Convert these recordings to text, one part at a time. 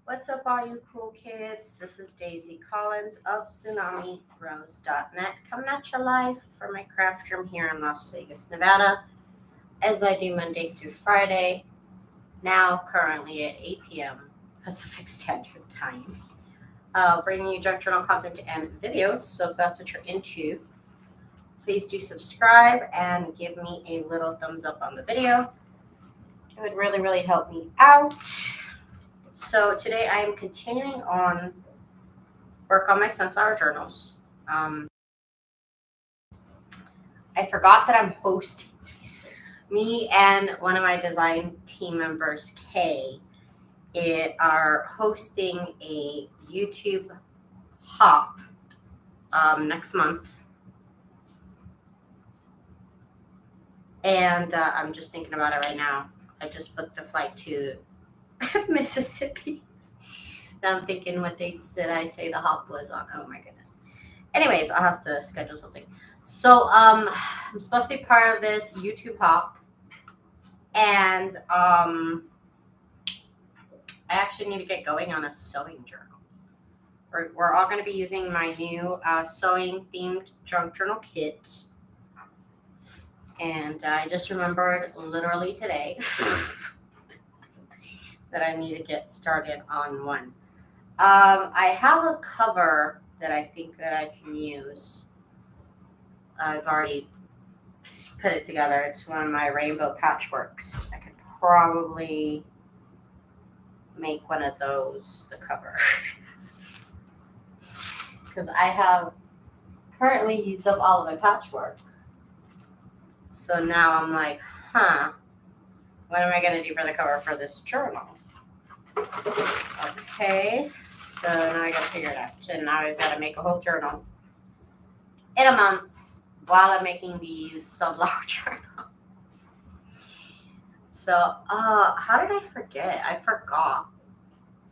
What's up, all you cool kids? This is Daisy Collins of TsunamiRose.net coming at you live from my craft room here in Las Vegas, Nevada, as I do Monday through Friday, now currently at 8 p.m. Pacific Standard Time. Bringing you junk journal content and videos, so if that's what you're into, please do subscribe and give me a little thumbs up on the video. It would really, really help me out. So today I am continuing on work on my sunflower journals. I forgot that I'm hosting. Me and one of my design team members, Kay, are hosting a YouTube hop next month. And I'm just thinking about it right now. I just booked a flight to Mississippi. Now I'm thinking, what dates did I say the hop was on? Oh my goodness. Anyways, I'll have to schedule something. So I'm supposed to be part of this YouTube hop. And I actually need to get going on a sewing journal. We're all going to be using my new sewing themed junk journal kit. And I just remembered literally today that I need to get started on one. I have a cover that I think that I can use. I've already put it together. It's one of my rainbow patchworks. I could probably make one of those the cover. Because I have currently used up all of my patchwork. So now I'm like, what am I going to do for the cover for this journal? Okay, so now I got to figure it out. And now I've got to make a whole journal in a month while I'm making these sunflower journals. So, how did I forget? I forgot.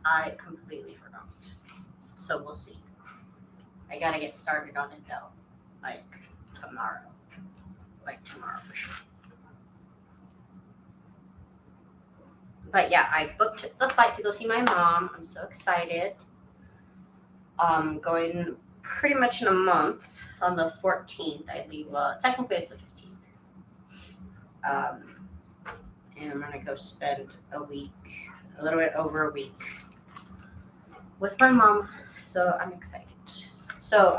I completely forgot. So we'll see. I got to get started on it though. Like tomorrow for sure. But yeah, I booked the flight to go see my mom. I'm so excited. Going pretty much in a month. On the 14th, I leave. Technically, it's the 15th. And I'm gonna go spend a little bit over a week, with my mom. So I'm excited. So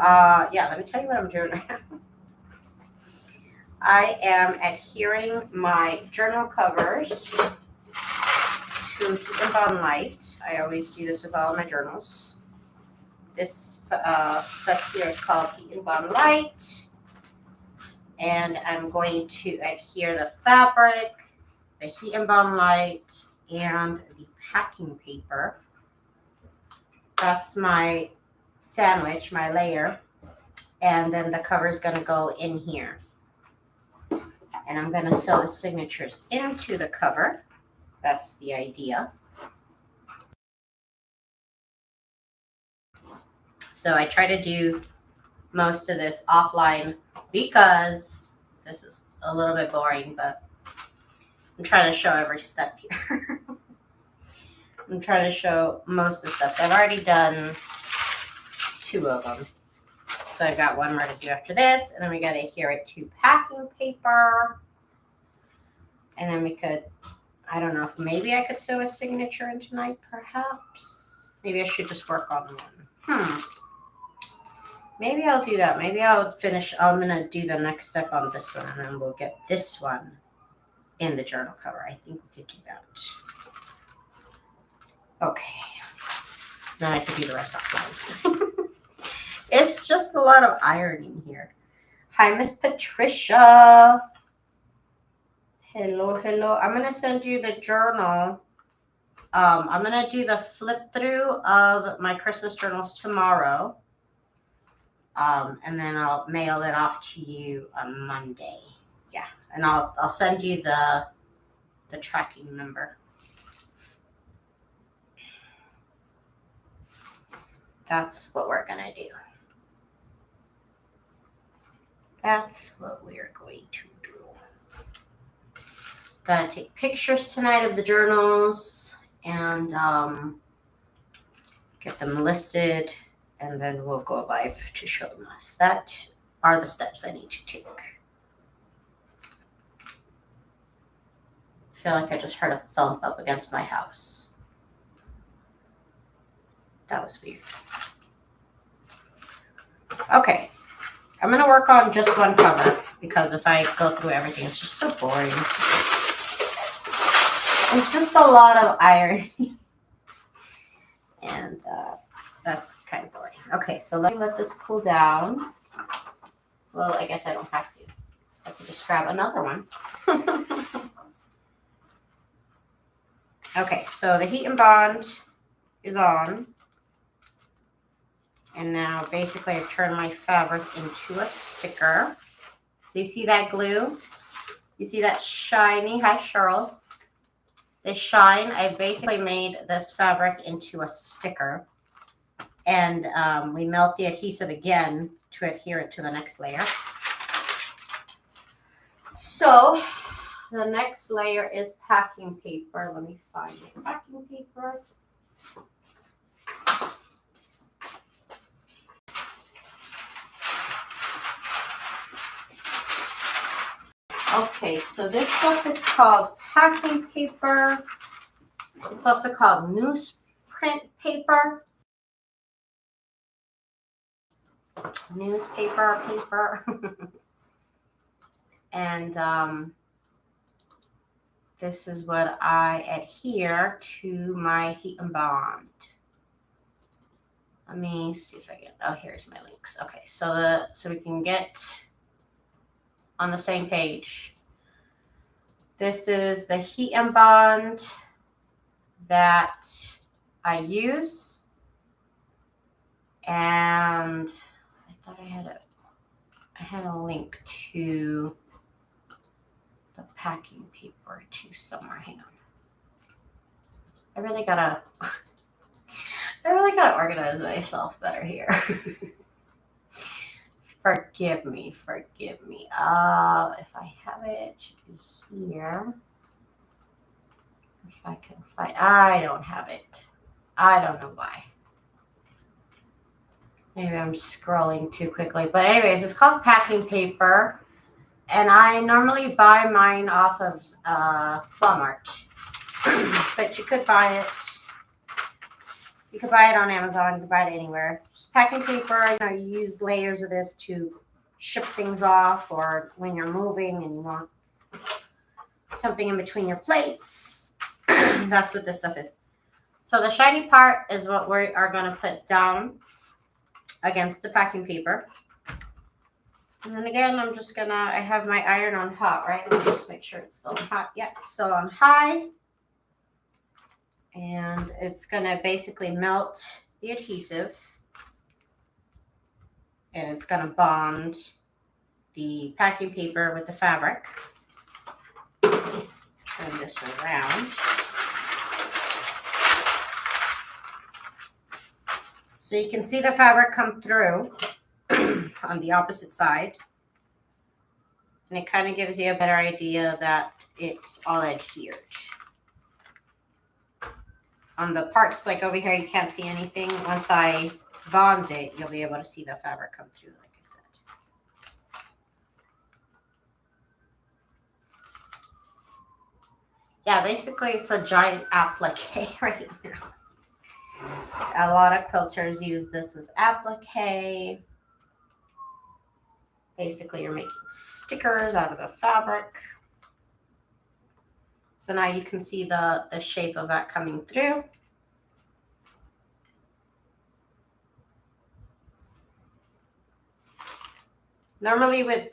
yeah, let me tell you what I'm doing right now. I am adhering my journal covers to heat and bond light. I always do this with all of my journals. This stuff here is called heat and bond light. And I'm going to adhere the fabric, the heat and bond light, and the packing paper. That's my sandwich, my layer. And then the cover is going to go in here. And I'm going to sew the signatures into the cover. That's the idea. So I try to do most of this offline because this is a little bit boring, but I'm trying to show every step here. I'm trying to show most of the steps. I've already done 2 of them. So I've got one more to do after this, and then we got to adhere it to packing paper. And then we could, I don't know if maybe I could sew a signature in tonight, perhaps. Maybe I should just work on one. Maybe I'll do that. Maybe I'll finish. I'm going to do the next step on this one, and then we'll get this one in the journal cover. I think we could do that. Okay. Then I can do the rest offline. It's just a lot of ironing here. Hi, Miss Patricia. Hello. I'm going to send you the journal. I'm going to do the flip through of my Christmas journals tomorrow. And then I'll mail it off to you on Monday. Yeah. And I'll send you the tracking number. That's what we're going to do. That's what we're going to do. Gotta take pictures tonight of the journals and get them listed, and then we'll go live to show them off. That are the steps I need to take. I feel like I just heard a thump up against my house. That was weird. Okay, I'm going to work on just one cover because if I go through everything, it's just so boring. It's just a lot of ironing. And that's kind of boring. Okay, so let me let this cool down. Well, I guess I don't have to. I can just grab another one. Okay, so the heat and bond is on. And now basically I've turned my fabric into a sticker. So you see that glue? You see that shiny? Hi, Cheryl. The shine, I basically made this fabric into a sticker. And we melt the adhesive again to adhere it to the next layer. So the next layer is packing paper. Let me find the packing paper. Okay, so this stuff is called packing paper. It's also called newsprint paper. Newspaper paper. And this is what I adhere to my heat and bond. Let me see if I can, oh, here's my links. Okay, so we can get on the same page. This is the heat and bond that I use. And I thought I had a link to the packing paper too somewhere. Hang on. I really gotta organize myself better here. Forgive me. If I have it, it should be here. If I can find, I don't have it. I don't know why. Maybe I'm scrolling too quickly. But anyways, it's called packing paper. And I normally buy mine off of Walmart. But you could buy it. You could buy it on Amazon. You could buy it anywhere. Just packing paper. You use layers of this to ship things off, or when you're moving and you want something in between your plates. That's what this stuff is. So the shiny part is what we are going to put down against the packing paper. And then again, I have my iron on hot, right? Let me just make sure it's still hot. Yeah, it's still on high. And it's going to basically melt the adhesive. And it's going to bond the packing paper with the fabric. Turn this around. So you can see the fabric come through on the opposite side. And it kind of gives you a better idea that it's all adhered. On the parts like over here, you can't see anything. Once I bond it, you'll be able to see the fabric come through, like I said. Yeah, basically it's a giant applique right now. A lot of quilters use this as applique. Basically, you're making stickers out of the fabric. So now you can see the shape of that coming through. Normally with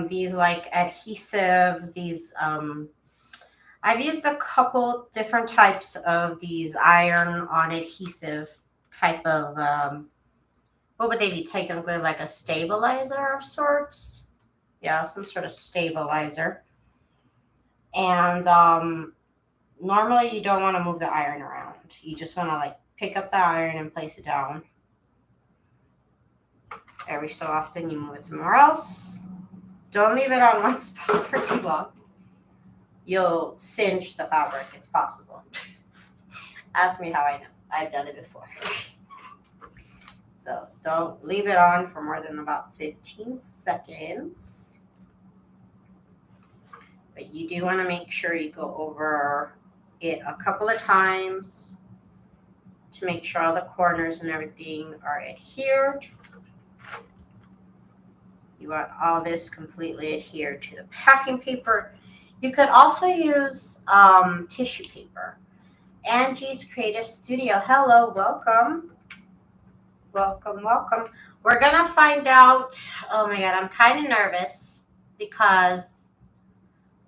these like adhesives, these I've used a couple different types of these iron-on adhesive type of, what would they be technically, like a stabilizer of sorts? Yeah, some sort of stabilizer. And normally you don't want to move the iron around. You just want to like pick up the iron and place it down. Every so often you move it somewhere else. Don't leave it on one spot for too long. You'll singe the fabric. It's possible. Ask me how I know. I've done it before. So don't leave it on for more than about 15 seconds. But you do want to make sure you go over it a couple of times to make sure all the corners and everything are adhered. You want all this completely adhered to the packing paper. You could also use tissue paper. Angie's Creative Studio. Hello, welcome. Welcome, welcome. We're going to find out. Oh my God, I'm kind of nervous because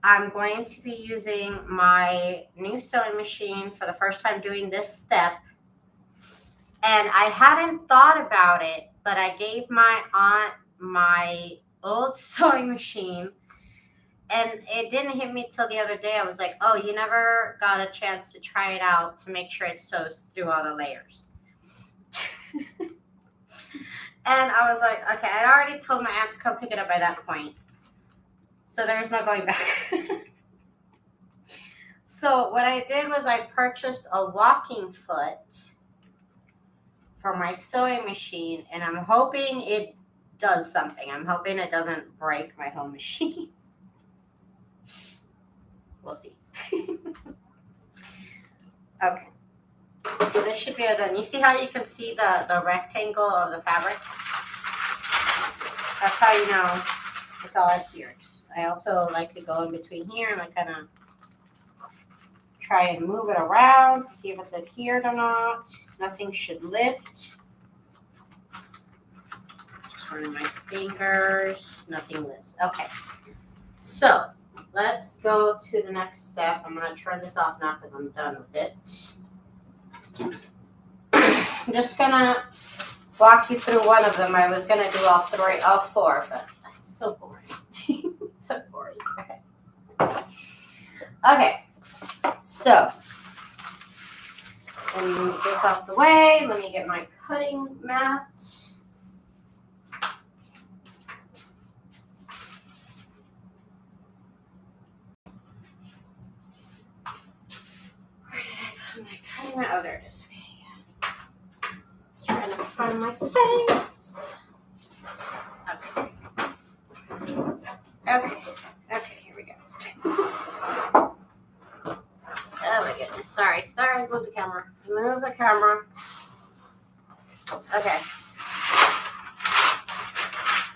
I'm going to be using my new sewing machine for the first time doing this step. And I hadn't thought about it, but I gave my aunt my old sewing machine. And it didn't hit me till the other day. I was like, oh, you never got a chance to try it out to make sure it sews through all the layers. And I was like, okay, I'd already told my aunt to come pick it up by that point. So there's no going back. So what I did was I purchased a walking foot for my sewing machine. And I'm hoping it does something. I'm hoping it doesn't break my whole machine. We'll see. Okay. So this should be done. You see how you can see the rectangle of the fabric? That's how you know it's all adhered. I also like to go in between here and I kind of try and move it around to see if it's adhered or not. Nothing should lift. Just running my fingers. Nothing lifts. Okay. So let's go to the next step. I'm going to turn this off now because I'm done with it. I'm just going to walk you through one of them. I was going to do all four, but that's so boring. It's so boring, guys. Okay, so let me move this off the way. Let me get my cutting mat. Where did I put my cutting mat? Oh, there it is. Okay, yeah. Trying to find my face. Okay, here we go. Oh my goodness, sorry, move the camera.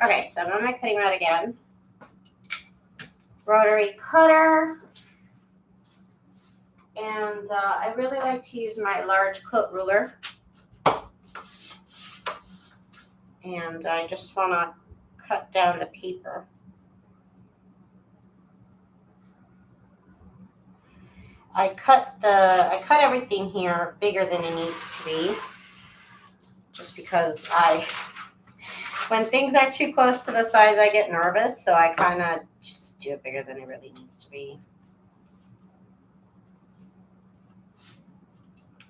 Okay, so I'm on my cutting mat again. Rotary cutter. And I really like to use my large quilt ruler. And I just want to cut down the paper. I cut everything here bigger than it needs to be. Just because when things are too close to the size, I get nervous. So I kind of just do it bigger than it really needs to be.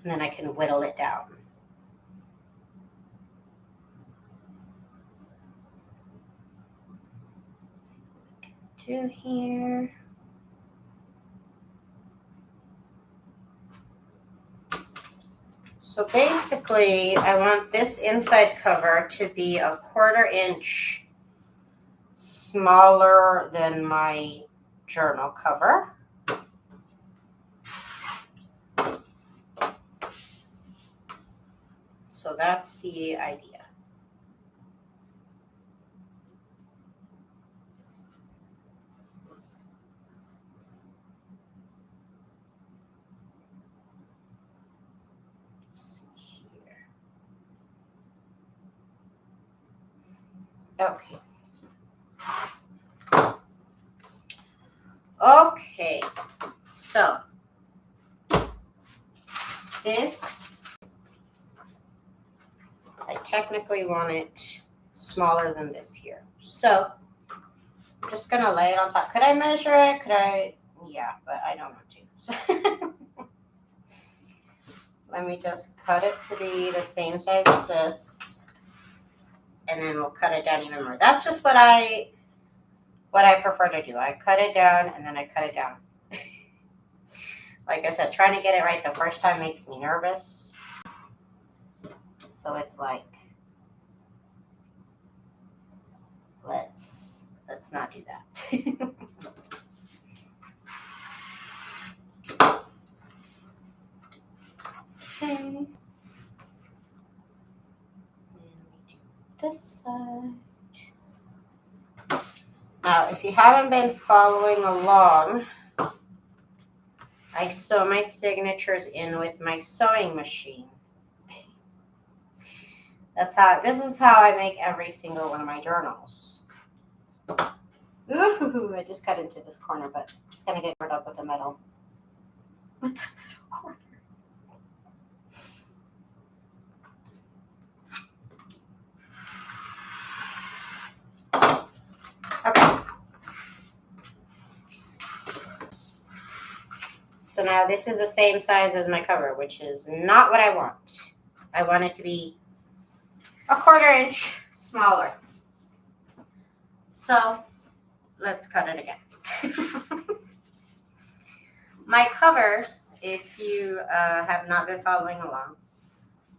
And then I can whittle it down. Do here. So basically, I want this inside cover to be 1/4 inch smaller than my journal cover. So that's the idea. Okay. Okay. So this, I technically want it smaller than this here. So I'm just gonna lay it on top. Could I measure it? Yeah, but I don't want to. So let me just cut it to be the same size as this. And then we'll cut it down even more. That's just what I prefer to do. I cut it down and then I cut it down. Like I said, trying to get it right the first time makes me nervous. So it's like let's not do that. Okay. And we do this side. Now, if you haven't been following along, I sew my signatures in with my sewing machine. This is how I make every single one of my journals. Ooh, I just cut into this corner, but it's gonna get covered up with the metal. With the metal corner. Okay. So now this is the same size as my cover, which is not what I want. I want it to be a 1/4 inch smaller. So let's cut it again. My covers, if you have not been following along,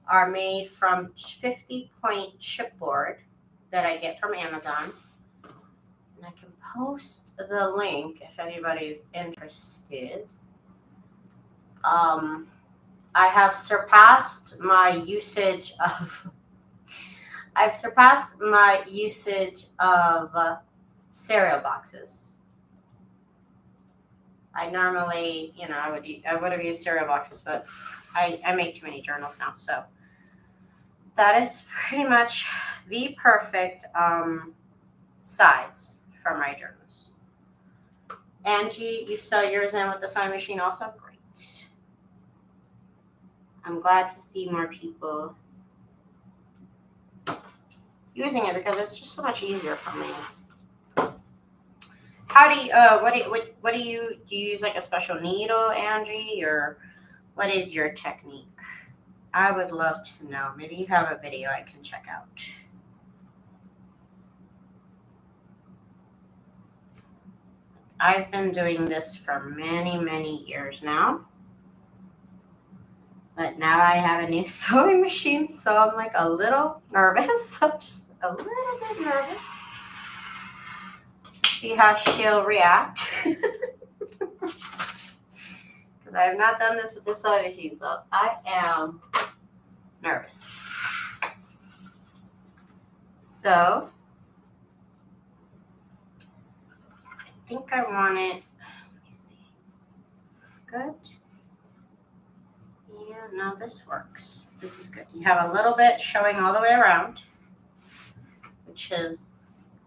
are made from 50-point chipboard that I get from Amazon. And I can post the link if anybody's interested. I have surpassed my usage of cereal boxes. I normally, I would have used cereal boxes, but I make too many journals now. So that is pretty much the perfect size for my journals. Angie, you sew yours in with the sewing machine also? Great. I'm glad to see more people using it because it's just so much easier for me. How do you, what do you use like a special needle, Angie, or what is your technique? I would love to know. Maybe you have a video I can check out. I've been doing this for many, many years now. But now I have a new sewing machine, so I'm like a little nervous. I'm just a little bit nervous. Let's see how she'll react. Because I have not done this with the sewing machine, so I am nervous. So I think I want it. Let me see. This is good. Yeah, no, this works. This is good. You have a little bit showing all the way around, which is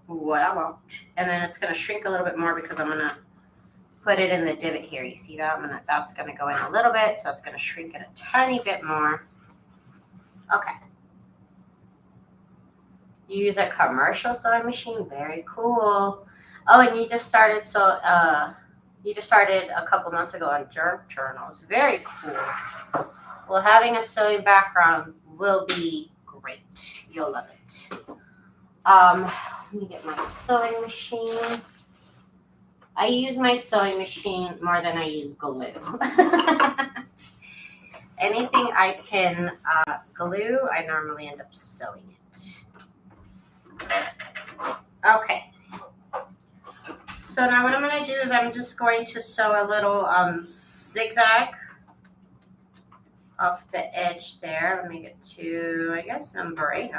what I want. And then it's going to shrink a little bit more because I'm going to put it in the divot here. You see that? That's going to go in a little bit, so it's going to shrink it a tiny bit more. Okay. You use a commercial sewing machine. Very cool. Oh, and you just started a couple months ago on journals. Very cool. Well, having a sewing background will be great. You'll love it. Let me get my sewing machine. I use my sewing machine more than I use glue. Anything I can glue, I normally end up sewing it. Okay. So now what I'm going to do is I'm just going to sew a little zigzag off the edge there. Let me get to, I guess, number 8.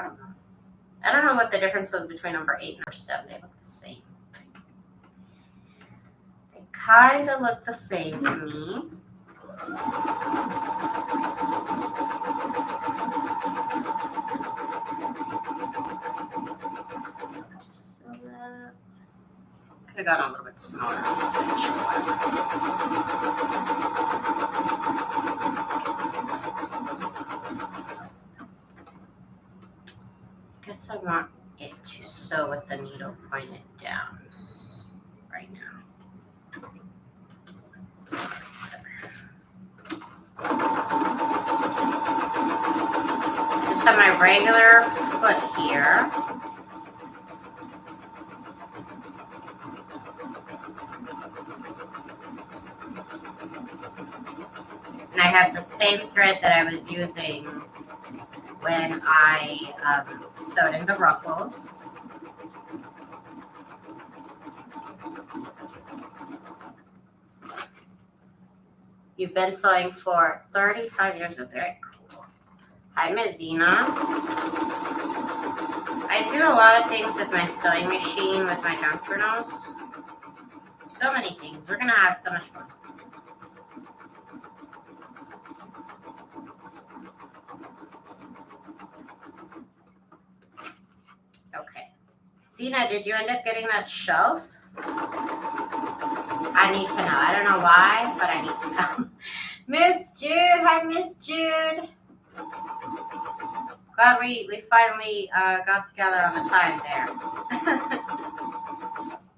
I don't know what the difference was between number 8 and number 7. They look the same. They kind of look the same to me. Just so that. Could have gotten a little bit smaller stitch. I guess I want it to sew with the needle pointed down right now. I just have my regular foot here. And I have the same thread that I was using when I sewed in the ruffles. You've been sewing for 35 years. Very cool. Hi, Ms. Zena. I do a lot of things with my sewing machine, with my junk journals. So many things. We're going to have so much fun. Okay. Zena, did you end up getting that shelf? I need to know. I don't know why, but I need to know. Miss Jude. Hi, Miss Jude. Glad we finally got together on the time there.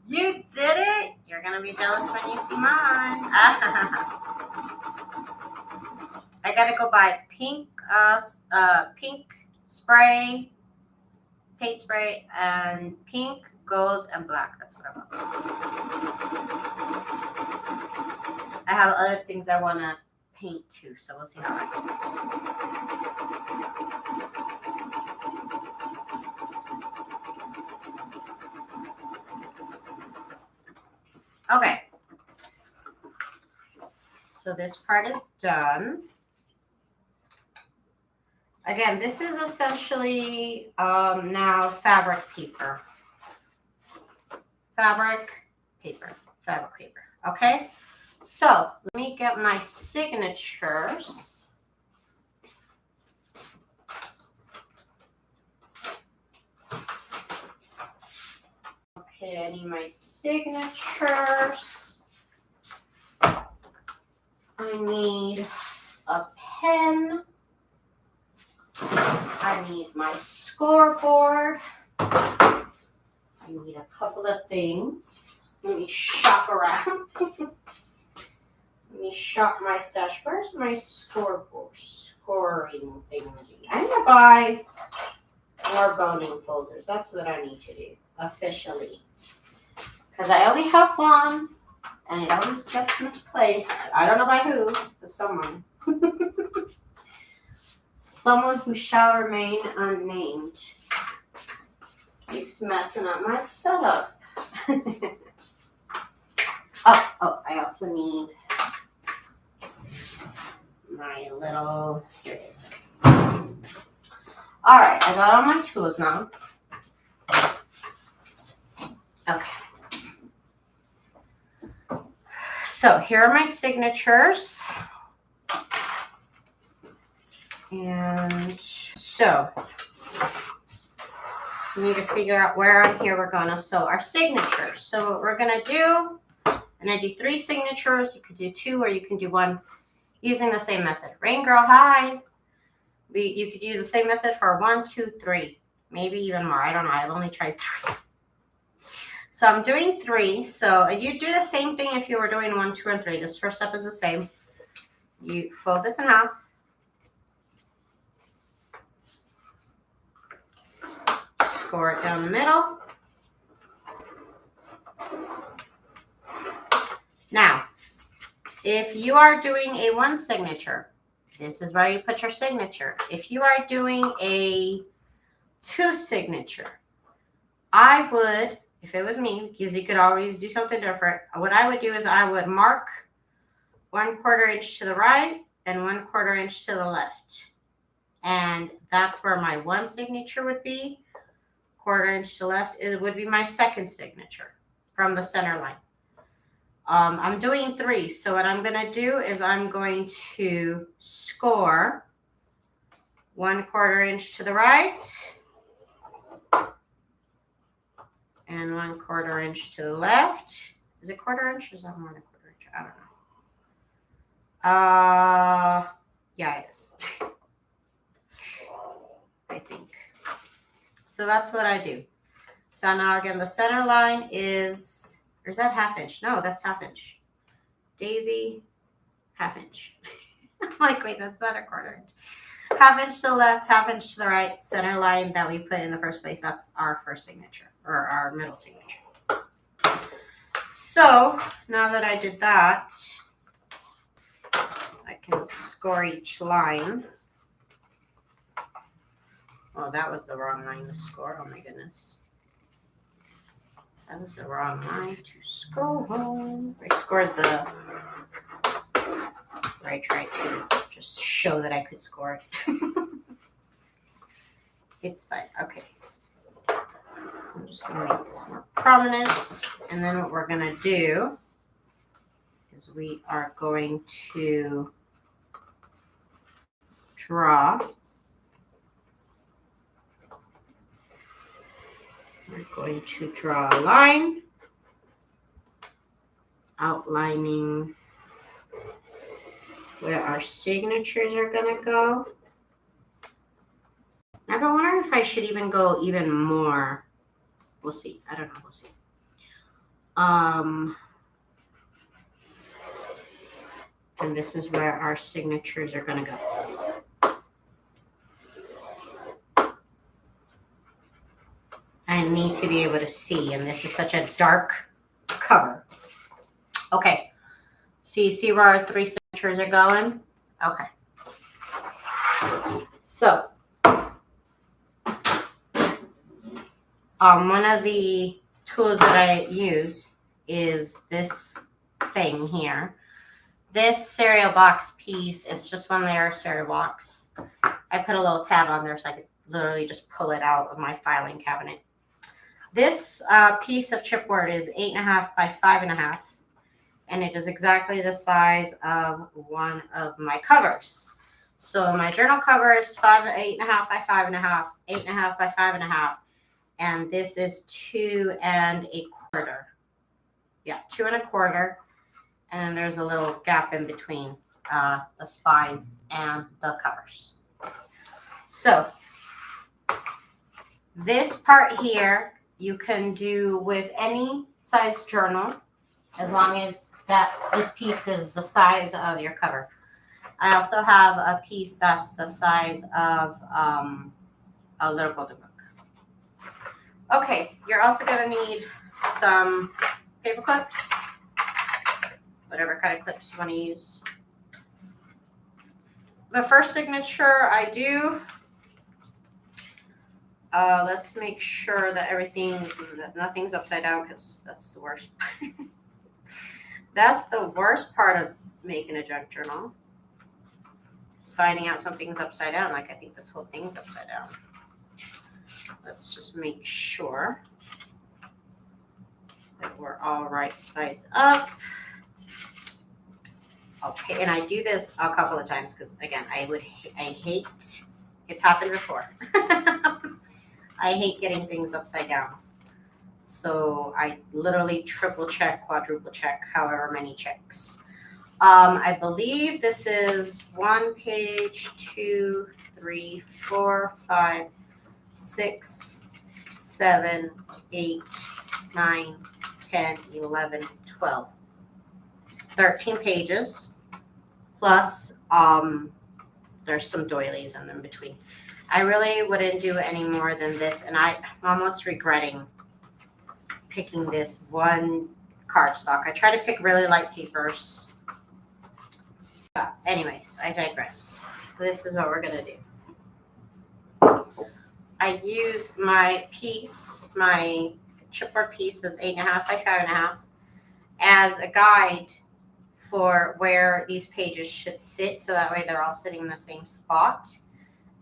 You did it? You're going to be jealous when you see mine. I got to go buy pink spray, paint spray, and pink, gold, and black. That's what I want. I have other things I want to paint too, so we'll see how that goes. Okay. So this part is done. Again, this is essentially now fabric paper. Fabric paper. Okay? So let me get my signatures. Okay, I need my signatures. I need a pen. I need my scoreboard. I need a couple of things. Let me shop around. Let me shop my stash. Where's my scoreboard? Scoring thingy. I need to buy more boning folders. That's what I need to do officially. Because I only have one and it always gets misplaced. I don't know by who, but someone. Someone who shall remain unnamed keeps messing up my setup. Oh, I also need my little, here it is. All right, I got all my tools now. Okay. So here are my signatures. And so we need to figure out where on here we're going to sew our signatures. So what we're going to do, and I do 3 signatures. You could do 2 or you can do 1 using the same method. Rain Girl, hi. You could use the same method for 1, 2, 3, maybe even more. I don't know. I've only tried 3. So I'm doing 3. So you do the same thing if you were doing 1, 2, and 3. This first step is the same. You fold this in half. Score it down the middle. Now, if you are doing a 1 signature, this is where you put your signature. If you are doing a 2 signature, I would, if it was me, because you could always do something different, what I would do is I would mark 1/4 inch to the right and 1/4 inch to the left. And that's where my 1 signature would be. 1/4 inch to the left, it would be my 2nd signature from the center line. I'm doing 3. So what I'm going to do is I'm going to score 1/4 inch to the right and 1/4 inch to the left. Is it 1/4 inch? Or is that more than 1/4 inch? I don't know. Yeah, it is. I think. So that's what I do. So now again, the center line is, or is that 1/2 inch? No, that's 1/2 inch. Daisy, 1/2 inch. I'm like, wait, that's not a 1/4 inch. 1/2 inch to the left, 1/2 inch to the right, center line that we put in the first place. That's our first signature, or our middle signature. So now that I did that, I can score each line. Oh, that was the wrong line to score. Oh my goodness. That was the wrong line to score. I scored the where I tried to just show that I could score it. It's fine. Okay. So I'm just going to make this more prominent. And then what we're going to do is we are going to draw. We're going to draw a line, outlining where our signatures are going to go. I've been wondering if I should even go even more. We'll see. I don't know. We'll see. And this is where our signatures are going to go. I need to be able to see, and this is such a dark cover. Okay. So you see where our 3 signatures are going? Okay. So, one of the tools that I use is this thing here. This cereal box piece, it's just one layer of cereal box. I put a little tab on there so I could literally just pull it out of my filing cabinet. This piece of chipboard is 8.5 by 5.5, and it is exactly the size of one of my covers. So my journal cover is 8.5 by 5.5, 8.5 by 5.5, and this is 2 1/4. Yeah, 2 1/4. And then there's a little gap in between the spine and the covers. So this part here you can do with any size journal as long as this piece is the size of your cover. I also have a piece that's the size of a little golden book. Okay, you're also going to need some paper clips, whatever kind of clips you want to use. The first signature I do, let's make sure that nothing's upside down, because that's the worst. That's the worst part of making a junk journal. Is finding out something's upside down. Like, I think this whole thing's upside down. Let's just make sure that we're all right sides up. Okay, and I do this a couple of times because, again, I hate, it's happened before. I hate getting things upside down. So I literally triple check, quadruple check, however many checks. I believe this is 1 page, 2, 3, 4, 5, 6, 7, 8, 9, 10, 11, 12. 13 pages, plus there's some doilies in between. I really wouldn't do any more than this, and I'm almost regretting picking this one cardstock. I try to pick really light papers. But anyways, I digress. This is what we're going to do. I use my piece, my chipboard piece that's 8.5 by 5.5, as a guide for where these pages should sit, so that way they're all sitting in the same spot.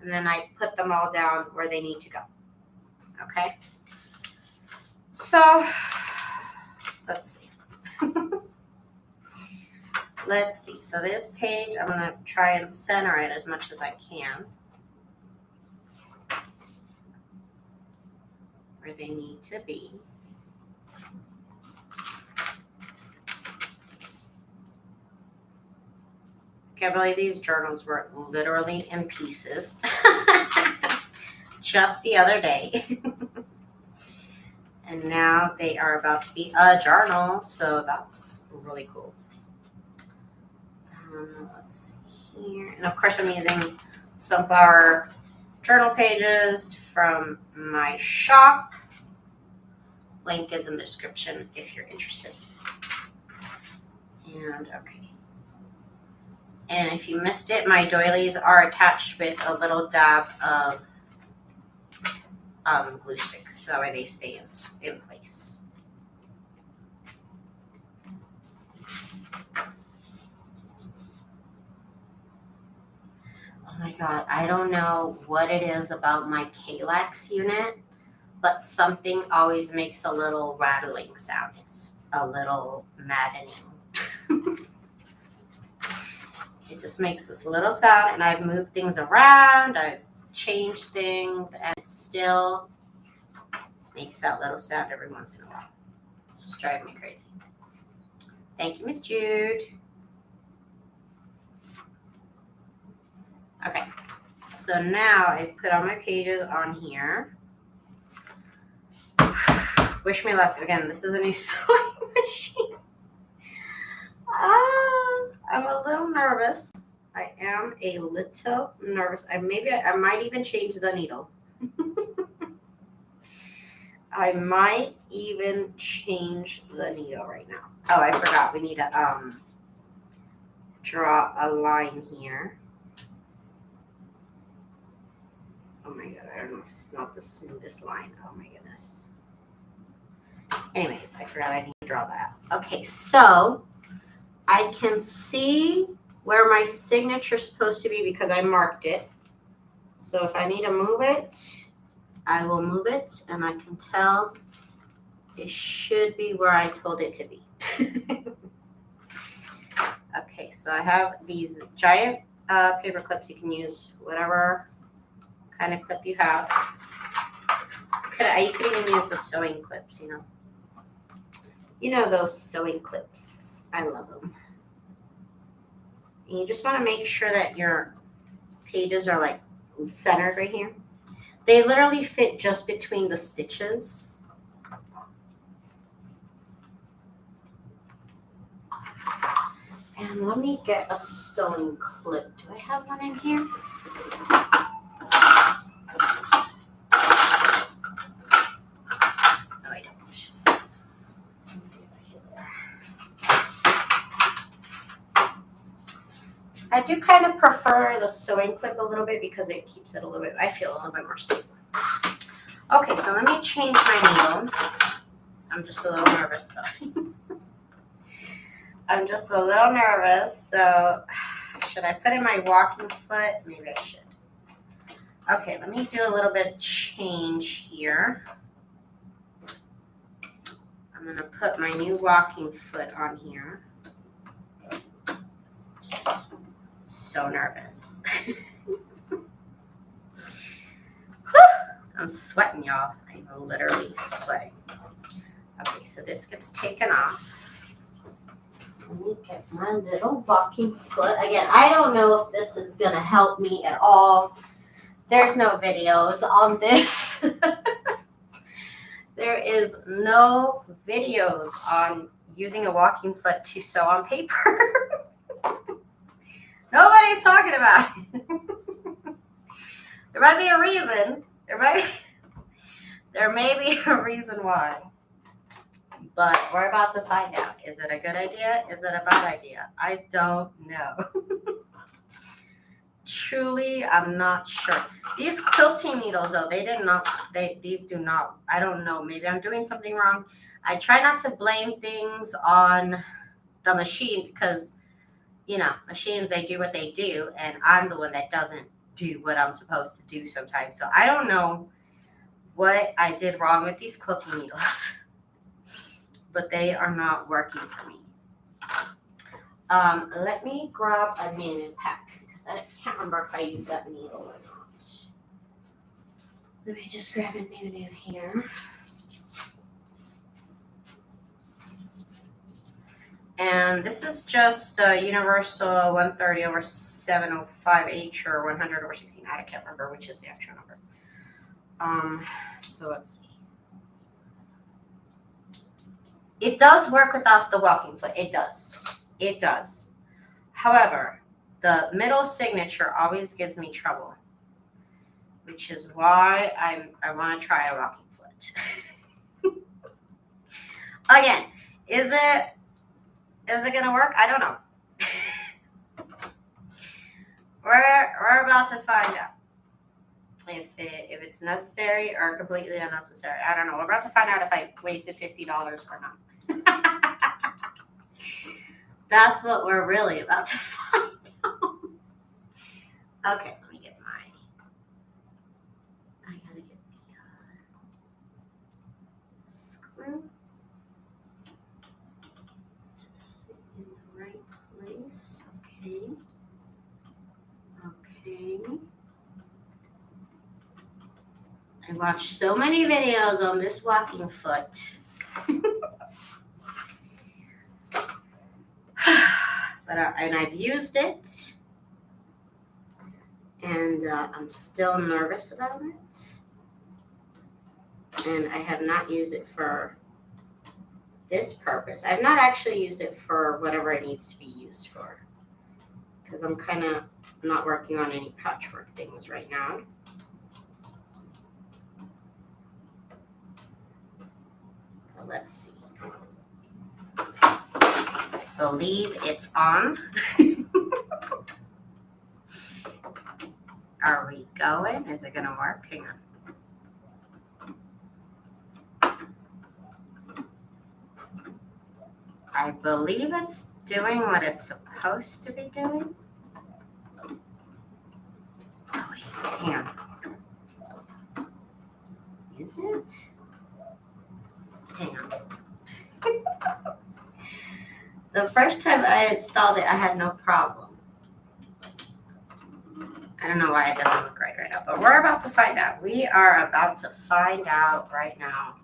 And then I put them all down where they need to go. Okay? So, let's see. Let's see. So this page, I'm going to try and center it as much as I can where they need to be. I can't believe these journals were literally in pieces just the other day. And now they are about to be a journal, so that's really cool. Let's see here. And of course I'm using sunflower journal pages from my shop. Link is in the description if you're interested. And okay. And if you missed it, my doilies are attached with a little dab of glue stick, so that way they stay in place. Oh my God, I don't know what it is about my Kallax unit, but something always makes a little rattling sound. It's a little maddening. It just makes this little sound, and I've moved things around, I've changed things, and it still makes that little sound every once in a while. It's driving me crazy. Thank you, Miss Jude. Okay, so now I put all my pages on here. Wish me luck. Again, this is a new sewing machine. I'm a little nervous. I am a little nervous. I might even change the needle. I might even change the needle right now. Oh, I forgot. We need to draw a line here. Oh my God, I don't know if it's not the smoothest line. Oh my goodness. Anyways, I forgot I need to draw that. Okay, so I can see where my signature is supposed to be because I marked it. So if I need to move it, I will move it, and I can tell it should be where I told it to be. Okay, so I have these giant paper clips. You can use whatever kind of clip you have. You could even use the sewing clips, you know. You know those sewing clips. I love them. And you just want to make sure that your pages are like centered right here. They literally fit just between the stitches. And let me get a sewing clip. Do I have one in here? No, I don't. I do kind of prefer the sewing clip a little bit because it keeps it a little bit, I feel a little bit more stable. Okay, so let me change my needle. I'm just a little nervous, but I'm just a little nervous. So should I put in my walking foot? Maybe I should. Okay, let me do a little bit of change here. I'm going to put my new walking foot on here. So nervous. I'm sweating, y'all. I'm literally sweating. Okay, so this gets taken off. Let me get my little walking foot. Again, I don't know if this is going to help me at all. There's no videos on this. There is no videos on using a walking foot to sew on paper. Nobody's talking about it. There might be a reason. There may be a reason why. But we're about to find out. Is it a good idea? Is it a bad idea? I don't know. Truly, I'm not sure. These quilting needles, though, these do not, I don't know. Maybe I'm doing something wrong. I try not to blame things on the machine because, you know, machines, they do what they do, and I'm the one that doesn't do what I'm supposed to do sometimes. So I don't know what I did wrong with these quilting needles, but they are not working for me. Let me grab a mayonnaise pack because I can't remember if I used that needle or not. Let me just grab a new here. And this is just a universal 130 over 705H or 100 over 16. I can't remember which is the actual number. So let's see. It does work without the walking foot. It does. It does. However, the middle signature always gives me trouble, which is why I want to try a walking foot. Again, is it gonna work? I don't know. We're about to find out if it's necessary or completely unnecessary. I don't know. We're about to find out if I wasted $50 or not. That's what we're really about to find out. Okay, let me get I gotta get the screw. Just sit in the right place. Okay. Okay. I watched so many videos on this walking foot. And I've used it, and I'm still nervous about it. And I have not used it for this purpose. I've not actually used it for whatever it needs to be used for, because I'm kind of not working on any patchwork things right now. So let's see. I believe it's on. Are we going? Is it gonna work? Hang on. I believe it's doing what it's supposed to be doing. Oh wait, hang on. Is it? Hang on. The first time I installed it, I had no problem. I don't know why it doesn't look right now, but we're about to find out. We are about to find out right now.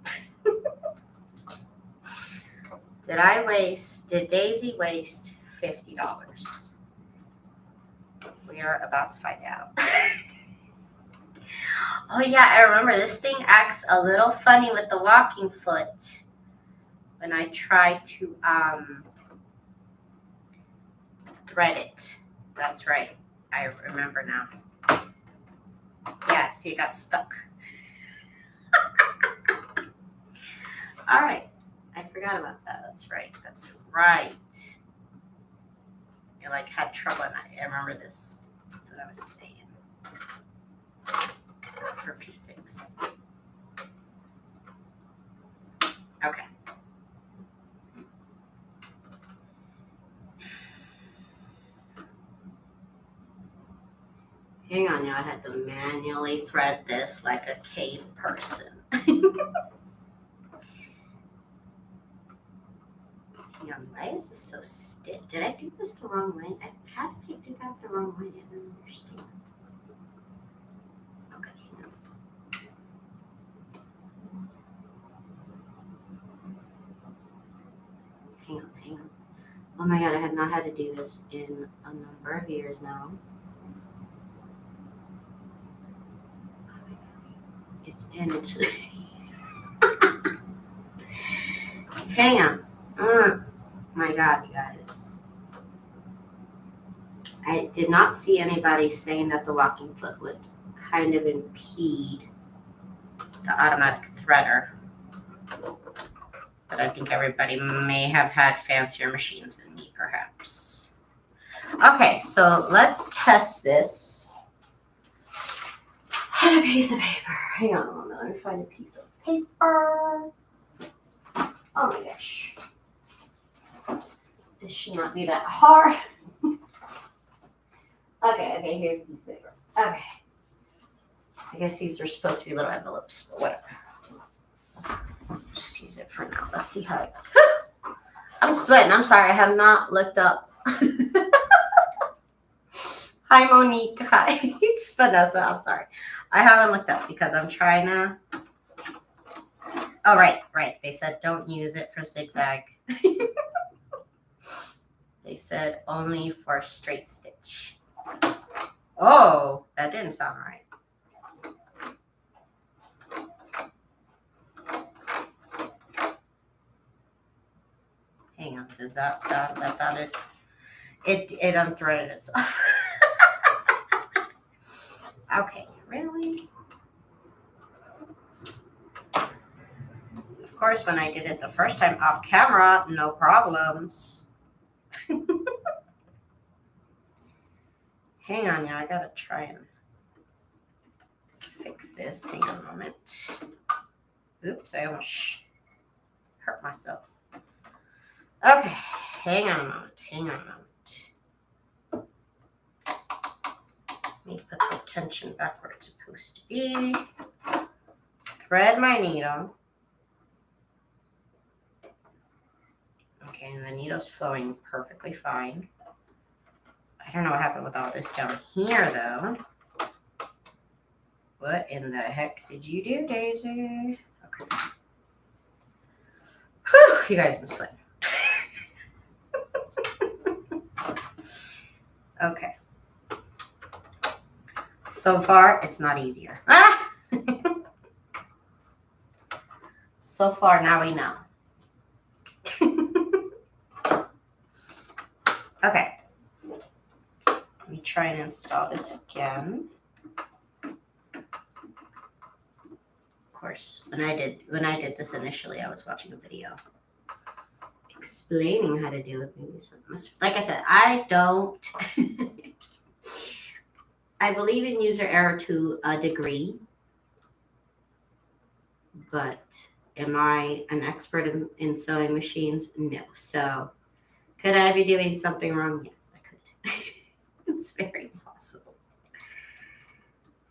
Did Daisy waste $50? We are about to find out. Oh yeah, I remember this thing acts a little funny with the walking foot when I try to thread it. That's right. I remember now. Yeah, see, it got stuck. All right. I forgot about that. That's right. That's right. It like had trouble, and I remember this. That's what I was saying. For Pete's sakes. Okay. Hang on, now I had to manually thread this like a cave person. Hang on, why is this so stiff? Did I do this the wrong way? How did I do that the wrong way? I don't understand. Okay, hang on. Hang on. Oh my god, I have not had to do this in a number of years now. It's in it. Hang on. My god, you guys. I did not see anybody saying that the walking foot would kind of impede the automatic threader. But I think everybody may have had fancier machines than me, perhaps. Okay, so let's test this. I had a piece of paper. Hang on a moment. Let me find a piece of paper. Oh my gosh. This should not be that hard. Okay, here's a piece of paper. Okay. I guess these are supposed to be little envelopes, but whatever. Just use it for now. Let's see how it goes. I'm sweating. I'm sorry. I have not looked up. Hi, Monique. Hi. It's Vanessa. I'm sorry. I haven't looked up because I'm trying to. Oh, right. They said don't use it for zigzag. They said only for straight stitch. Oh, that didn't sound right. Hang on, does that sound? That sounded. It unthreaded itself. Okay, really? Of course, when I did it the first time off camera, no problems. Hang on, now I gotta try and fix this. Hang on a moment. Oops, I almost hurt myself. Okay, hang on a moment. Let me put the tension back where it's supposed to be. Thread my needle. Okay, and the needle's flowing perfectly fine. I don't know what happened with all this down here, though. What in the heck did you do, Daisy? Okay. Whew, you guys, I'm sweating. Okay. So far, it's not easier. Ah! So far, now we know. Okay. Let me try and install this again. Of course, when I did this initially, I was watching a video explaining how to do it. Maybe like I said, I don't. I believe in user error to a degree, but am I an expert in sewing machines? No. So, could I be doing something wrong? Yes, I could. It's very possible.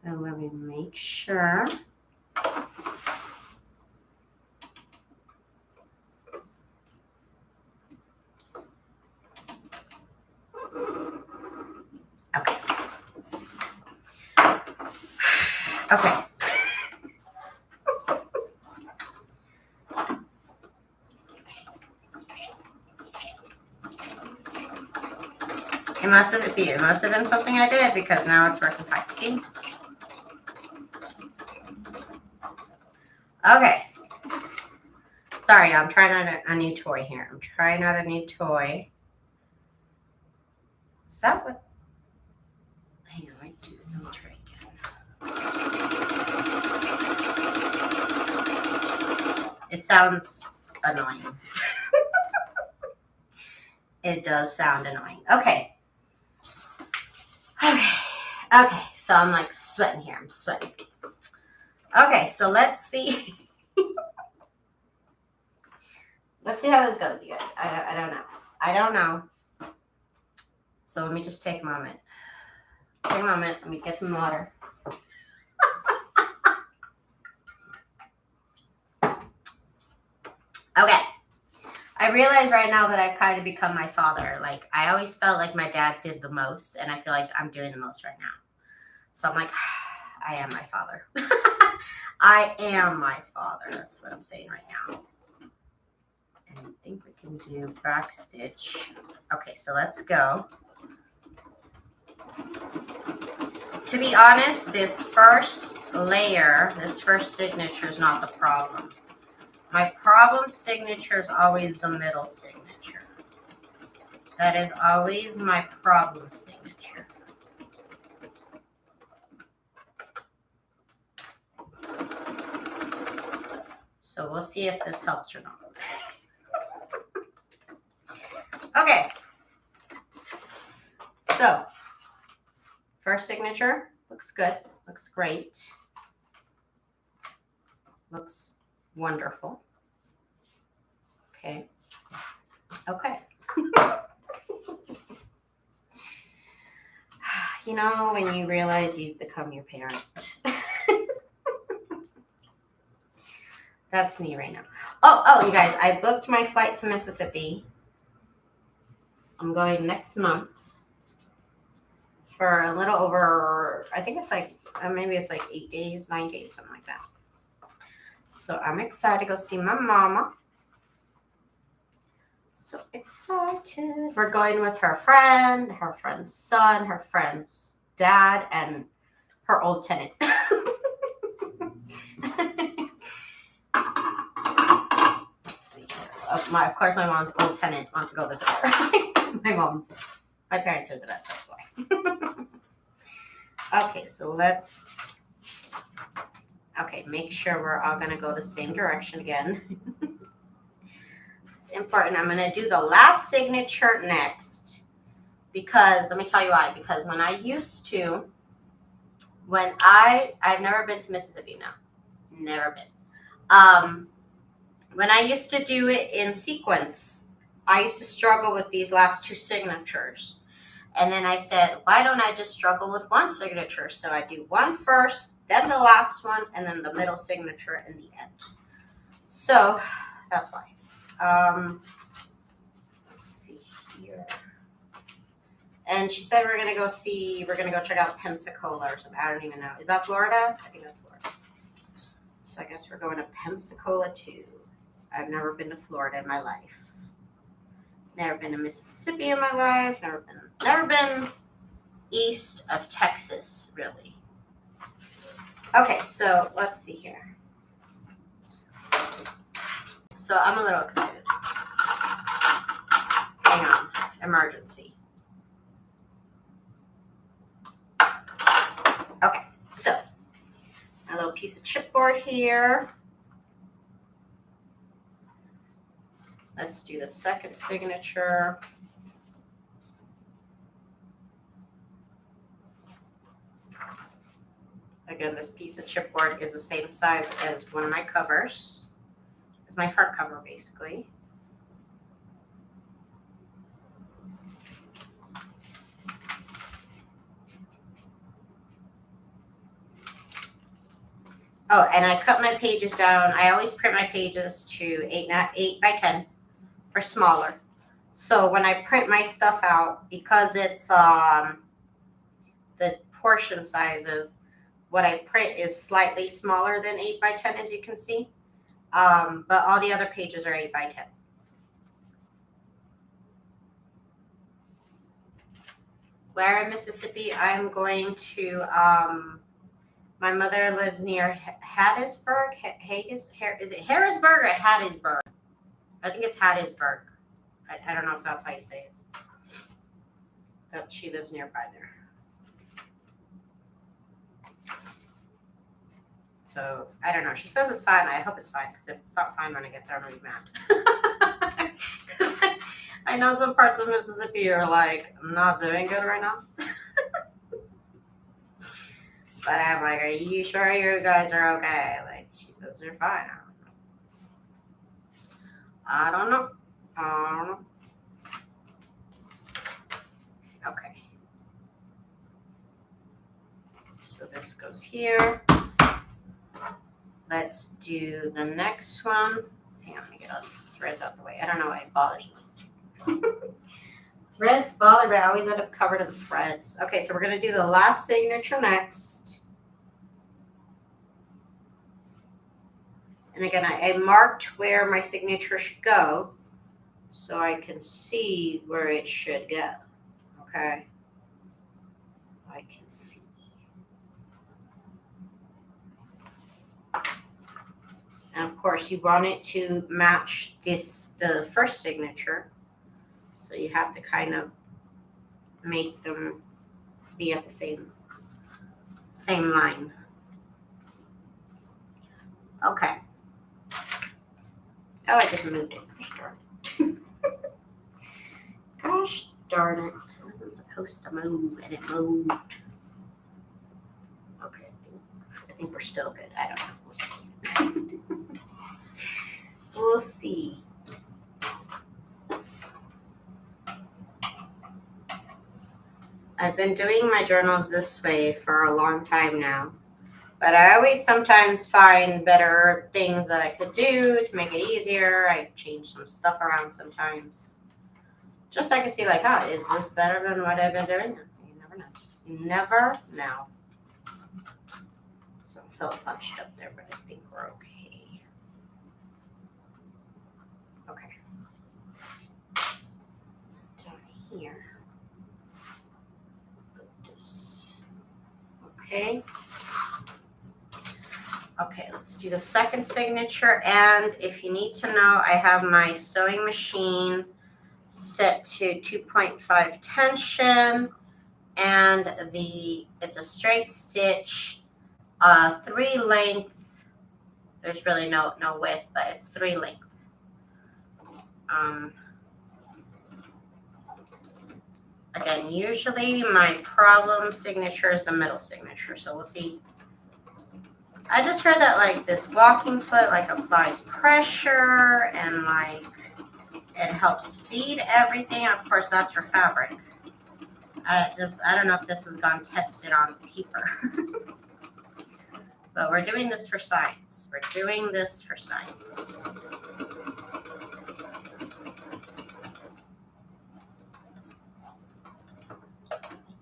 So let me make sure. Okay. Okay. It must have been something I did because now it's working fine. See? Okay. Sorry, I'm trying out a new toy here. I'm trying out a new toy. Is that what? Hang on, let me try again. It sounds annoying. It does sound annoying. Okay. Okay, so I'm like sweating here. I'm sweating. Okay, so let's see. Let's see how this goes, you guys. I don't know. I don't know. So let me just take a moment. Take a moment. Let me get some water. Okay. I realize right now that I've kind of become my father. Like, I always felt like my dad did the most, and I feel like I'm doing the most right now. So I'm like, I am my father. I am my father. That's what I'm saying right now. And I think we can do back stitch. Okay, so let's go. To be honest, this first layer, this first signature is not the problem. My problem signature is always the middle signature. That is always my problem signature. So we'll see if this helps or not. Okay. So, first signature looks good. Looks great. Looks wonderful. Okay. Okay. You know, when you realize you've become your parent. That's me right now. Oh, you guys, I booked my flight to Mississippi. I'm going next month for a little over, I think it's like, maybe it's like 8 days, 9 days, something like that. So I'm excited to go see my mama. So excited. We're going with her friend's son, her friend's dad, and her old tenant. Of course, my mom's old tenant wants to go visit her. My parents are the best, that's why. Okay, so let's, make sure we're all going to go the same direction again. It's important. I'm going to do the last signature next because, let me tell you why, because when I used to, I've never been to Mississippi now. Never been. When I used to do it in sequence, I used to struggle with these last two signatures. And then I said, why don't I just struggle with one signature? So I do one first, then the last one, and then the middle signature in the end. So that's why. Let's see here. And she said we're gonna go check out Pensacola or something. I don't even know. Is that Florida? I think that's Florida. So I guess we're going to Pensacola too. I've never been to Florida in my life. Never been to Mississippi in my life. Never been east of Texas, really. Okay, so let's see here. So I'm a little excited. Hang on. Emergency. Okay, so a little piece of chipboard here. Let's do the second signature. Again, this piece of chipboard is the same size as one of my covers. It's my front cover, basically. Oh, and I cut my pages down. I always print my pages to 8 by 10 or smaller. So when I print my stuff out, because it's the portion sizes, what I print is slightly smaller than 8 by 10, as you can see. But all the other pages are 8 by 10. Where in Mississippi, I'm going to, my mother lives near Hattiesburg. Is it Harrisburg or Hattiesburg? I think it's Hattiesburg. I don't know if that's how you say it. But she lives nearby there. So, I don't know. She says it's fine. I hope it's fine, because if it's not fine when I get there, I'm going to be mad. Because I know some parts of Mississippi are like, not doing good right now. But I'm like, are you sure you guys are okay? Like, she says they're fine. I don't know. Okay. So this goes here. Let's do the next one. Hang on, let me get all these threads out the way. I don't know why it bothers me. Threads bother me. I always end up covered in the threads. Okay, so we're going to do the last signature next. And again, I marked where my signature should go so I can see where it should go. Okay. I can see. And of course, you want it to match the first signature. So you have to kind of make them be at the same line. Okay. Oh, I just moved it. Gosh darn it. Gosh darn it. It wasn't supposed to move, and it moved. Okay, I think we're still good. I don't know. We'll see. We'll see. I've been doing my journals this way for a long time now. But I always sometimes find better things that I could do to make it easier. I change some stuff around sometimes. Just so I can see, like, is this better than what I've been doing? You never know. You never know. So I'm feeling bunched up there, but I think we're okay. Okay. Down here. Put this. Okay. Okay, let's do the second signature. And if you need to know, I have my sewing machine set to 2.5 tension, and it's a straight stitch, 3 length. There's really no width, but it's 3 length. Again, usually my problem signature is the middle signature, so we'll see. I just heard that, like, this walking foot, like, applies pressure and, like, it helps feed everything. And of course, that's for fabric. I don't know if this has gone tested on paper. But we're doing this for science. We're doing this for science.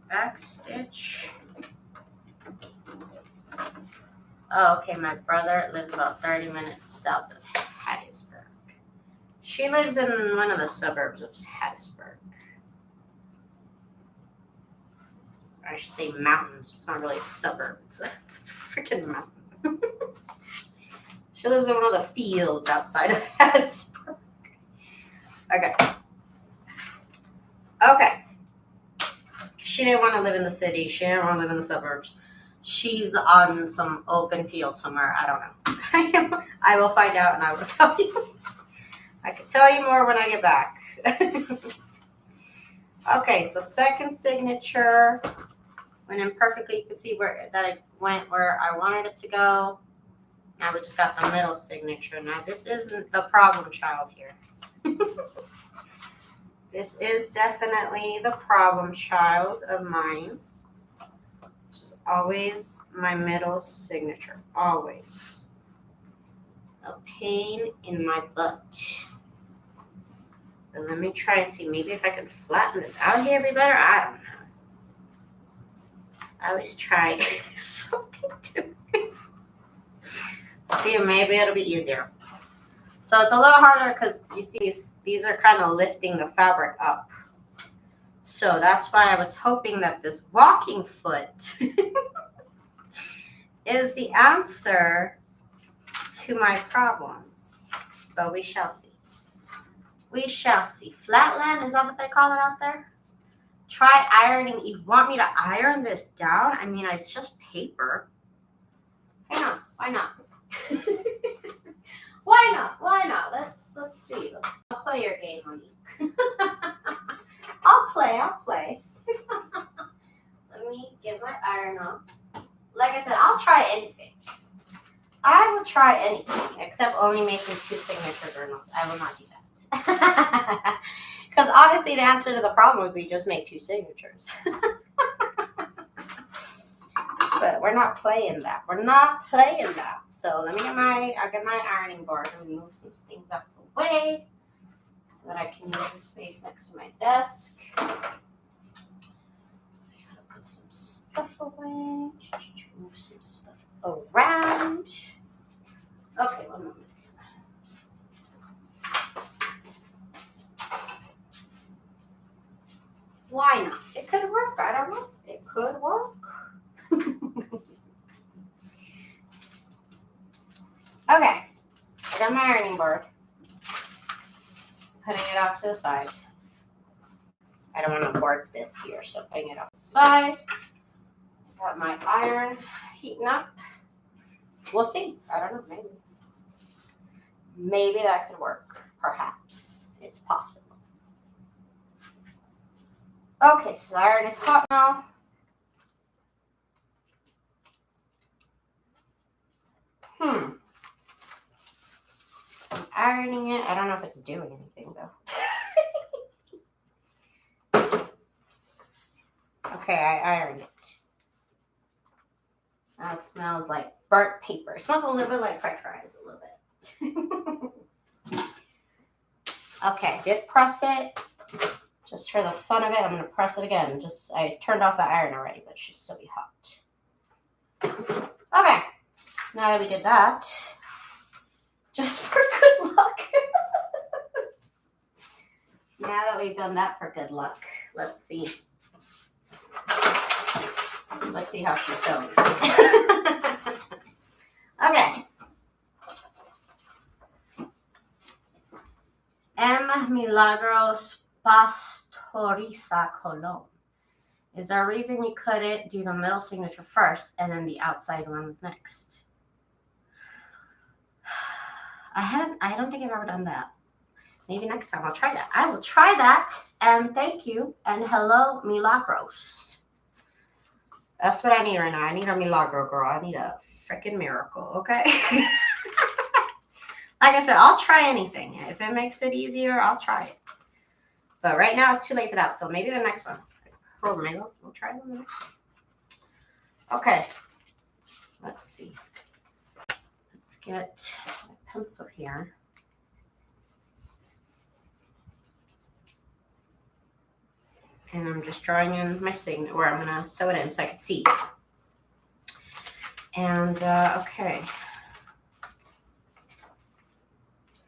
Back stitch. Oh, okay, my brother lives about 30 minutes south of Hattiesburg. She lives in one of the suburbs of Hattiesburg. I should say mountains. It's not really a suburb. It's a freaking mountain. She lives in one of the fields outside of Hattiesburg. Okay. Okay. She didn't want to live in the city. She didn't want to live in the suburbs. She's on some open field somewhere. I don't know. I will find out and I will tell you. I can tell you more when I get back. Okay, so second signature went in perfectly. You can see where that it went where I wanted it to go. Now we just got the middle signature. Now this isn't the problem child here. This is definitely the problem child of mine. Which is always my middle signature. Always. A pain in my butt. But let me try and see. Maybe if I can flatten this out here a bit better. I don't know. I always try something different. See, maybe it'll be easier. So it's a little harder because you see these are kind of lifting the fabric up. So that's why I was hoping that this walking foot is the answer to my problems. But we shall see. We shall see. Flatland, is that what they call it out there? Try ironing. You want me to iron this down? I mean, it's just paper. Hang on. Why not? Why not? Why not? Let's see. I'll play your game, honey. I'll play. Let me get my iron on. Like I said, I'll try anything. I will try anything except only making 2 signature journals. I will not do that. Because honestly, the answer to the problem would be just make 2 signatures. But we're not playing that. We're not playing that. So let me get I'll get my ironing board and move some things out of the way so that I can use the space next to my desk. I gotta put some stuff away. Move some stuff around. Okay, 1 moment. Why not? It could work. I don't know. It could work. Okay. I got my ironing board. Putting it off to the side. I don't want to work this here, so putting it off to the side. Got my iron heating up. We'll see. I don't know. Maybe. Maybe that could work. Perhaps. It's possible. Okay, so the iron is hot now. I'm ironing it. I don't know if it's doing anything though. Okay, I ironed it. Now it smells like burnt paper. It smells a little bit like french fries, a little bit. Okay, I did press it. Just for the fun of it, I'm going to press it again. I turned off the iron already, but it should still be hot. Okay, now that we did that, just for good luck. Now that we've done that for good luck, let's see. Let's see how she sews. Okay. M. Milagros Pastoriza Colon. Is there a reason you couldn't do the middle signature first and then the outside ones next? I don't think I've ever done that. Maybe next time I'll try that. I will try that. And thank you. And hello, Milagros. That's what I need right now. I need a milagro, girl. I need a freaking miracle, okay? Like I said, I'll try anything. If it makes it easier, I'll try it. But right now, it's too late for that. So maybe the next one. I Or maybe we'll try it on the next one. Okay. Let's see. Let's get a pencil here. And I'm just drawing in my signature where I'm going to sew it in so I can see. And, okay.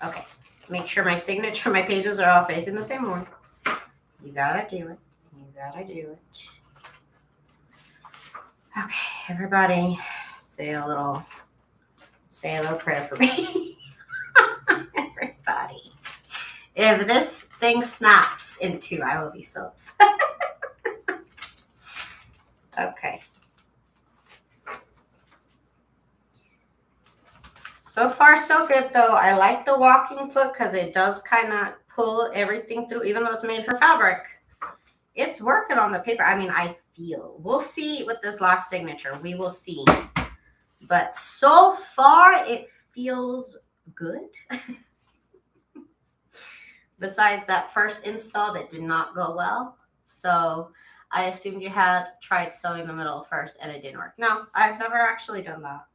Okay. Make sure my signature, my pages are all facing the same way. You gotta do it. You gotta do it. Okay, everybody, say a little prayer for me. Everybody. If this thing snaps in two, I will be so upset. Okay. So far, so good, though. I like the walking foot because it does kind of pull everything through, even though it's made for fabric. It's working on the paper. I mean, I feel. We'll see with this last signature. We will see. But so far, it feels good. Besides that first install that did not go well. So I assumed you had tried sewing the middle first and it didn't work. No, I've never actually done that.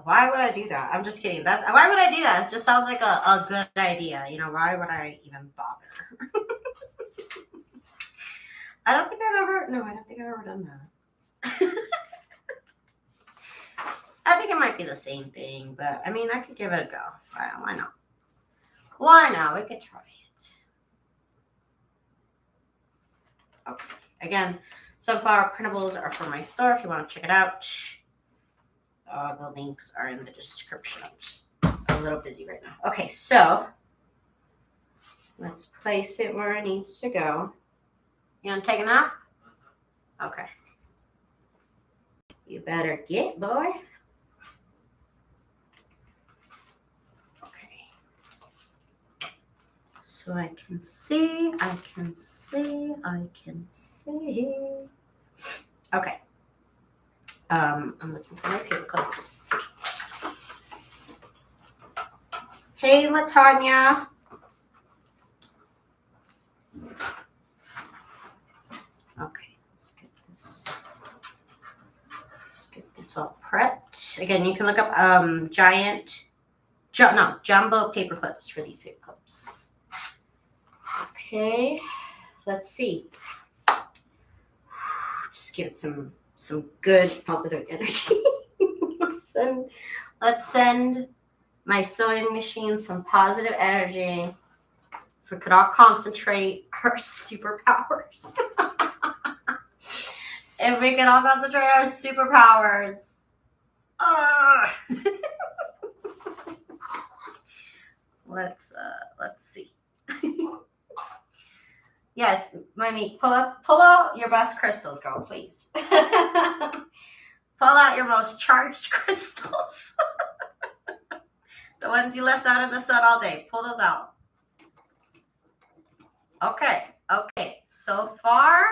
Why would I do that? I'm just kidding. Why would I do that? It just sounds like a good idea. You know, why would I even bother? I don't think I've ever done that. I think it might be the same thing, but I mean, I could give it a go. Why not? Why not? We could try it. Okay. Again, Sunflower Printables are from my store if you want to check it out. The links are in the description. I'm just a little busy right now. Okay, so let's place it where it needs to go. You want to take a nap? Okay. You better get, boy. Okay. So I can see. Okay. I'm looking for my paper clips. Hey, LaTanya. Okay, let's get this all prepped. Again, you can look up jumbo paper clips for these paper clips. Okay, let's see. Just give it some good positive energy. Let's send my sewing machine some positive energy. If we could all concentrate our superpowers. If we could all concentrate our superpowers. Let's see. Yes, Mimi, pull out your best crystals, girl, please. Pull out your most charged crystals. The ones you left out in the sun all day. Pull those out. Okay. So far,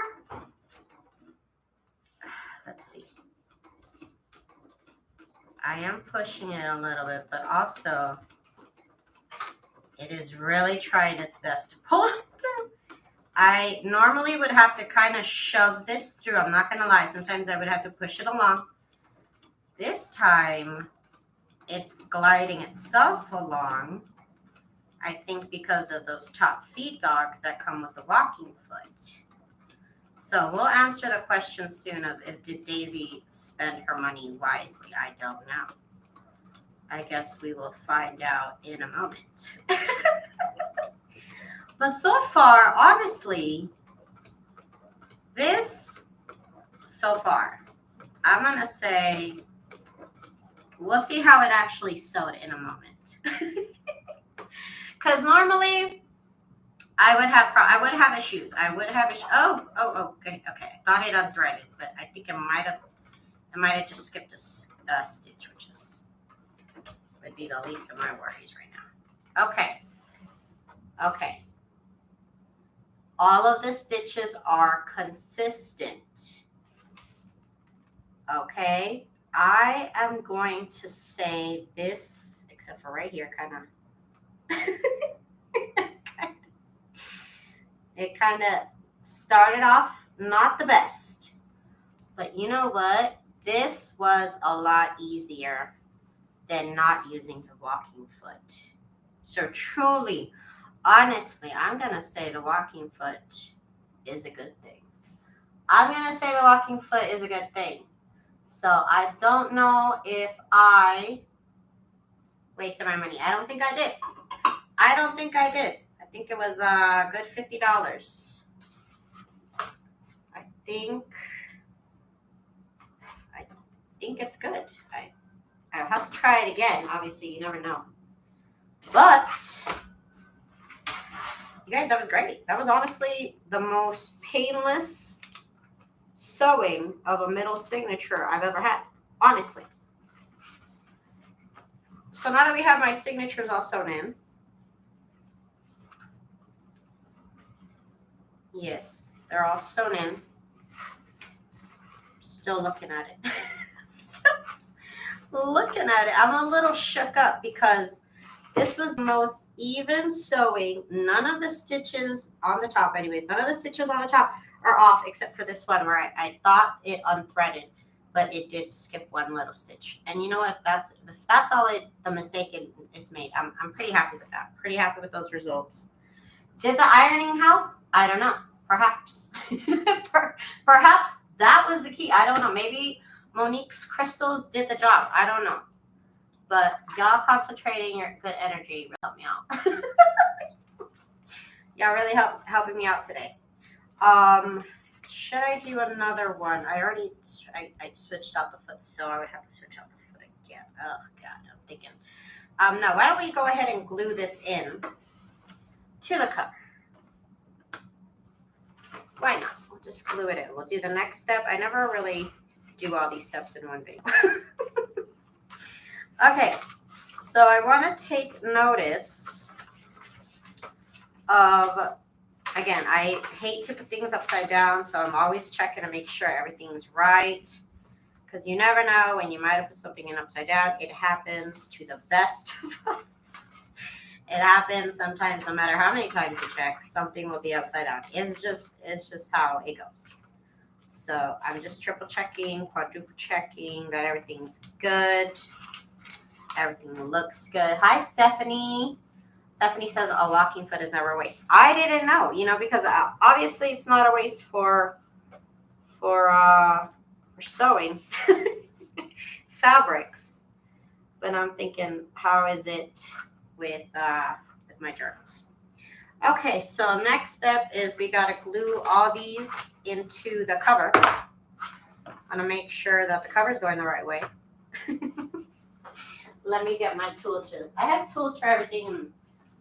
let's see. I am pushing it a little bit, but also it is really trying its best to pull it through. I normally would have to kind of shove this through. I'm not going to lie. Sometimes I would have to push it along. This time, it's gliding itself along. I think because of those top feed dogs that come with the walking foot. So we'll answer the question soon of did Daisy spend her money wisely? I don't know. I guess we will find out in a moment. But so far, honestly, I'm going to say, we'll see how it actually sewed in a moment. Because normally, I would have issues. Okay. I thought it unthreaded, but I think I might have just skipped a stitch, which would be the least of my worries right now. Okay. All of the stitches are consistent. Okay. I am going to say this, except for right here, kind of. It kind of started off not the best. But you know what? This was a lot easier than not using the walking foot. So truly, honestly, I'm going to say the walking foot is a good thing. I'm going to say the walking foot is a good thing. So I don't know if I wasted my money. I don't think I did. I don't think I did. I think it was a good $50. I think it's good. I'll have to try it again. Obviously, you never know. But you guys, that was great. That was honestly the most painless sewing of a middle signature I've ever had. Honestly. So now that we have my signatures all sewn in. Yes, they're all sewn in. Still looking at it. Still looking at it. I'm a little shook up because this was the most even sewing. None of the stitches on the top, anyways, none of the stitches on the top are off except for this one where I thought it unthreaded, but it did skip one little stitch. And you know, if that's all the mistake it's made, I'm pretty happy with that. Pretty happy with those results. Did the ironing help? I don't know. Perhaps. Perhaps that was the key. I don't know. Maybe Monique's crystals did the job. I don't know. But y'all concentrating your good energy really helped me out. Y'all really helping me out today. Should I do another one? I switched out the foot, so I would have to switch out the foot again. Oh God, I'm thinking. No, why don't we go ahead and glue this in to the cover? Why not? We'll just glue it in. We'll do the next step. I never really do all these steps in one video. Okay, so I want to take notice of, again, I hate to put things upside down, so I'm always checking to make sure everything's right, because you never know when you might have put something in upside down. It happens to the best of us. It happens sometimes, no matter how many times you check, something will be upside down. It's just how it goes. So I'm just triple checking, quadruple checking that everything's good. Everything looks good. Hi, Stephanie. Stephanie says a walking foot is never a waste. I didn't know, because obviously it's not a waste for sewing fabrics. But I'm thinking, how is it with my journals? Okay, so next step is we got to glue all these into the cover. I'm going to make sure that the cover is going the right way. Let me get my tools for this. I have tools for everything, and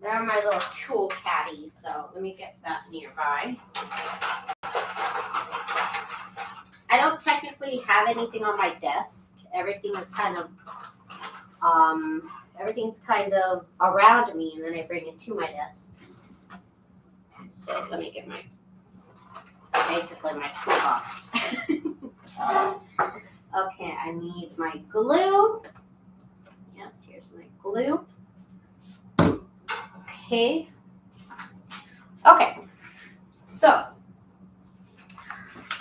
they're my little tool caddy, so let me get that nearby. I don't technically have anything on my desk. Everything is everything's kind of around me, and then I bring it to my desk. So let me get basically my toolbox. Okay, I need my glue. Yes, here's my glue. Okay. So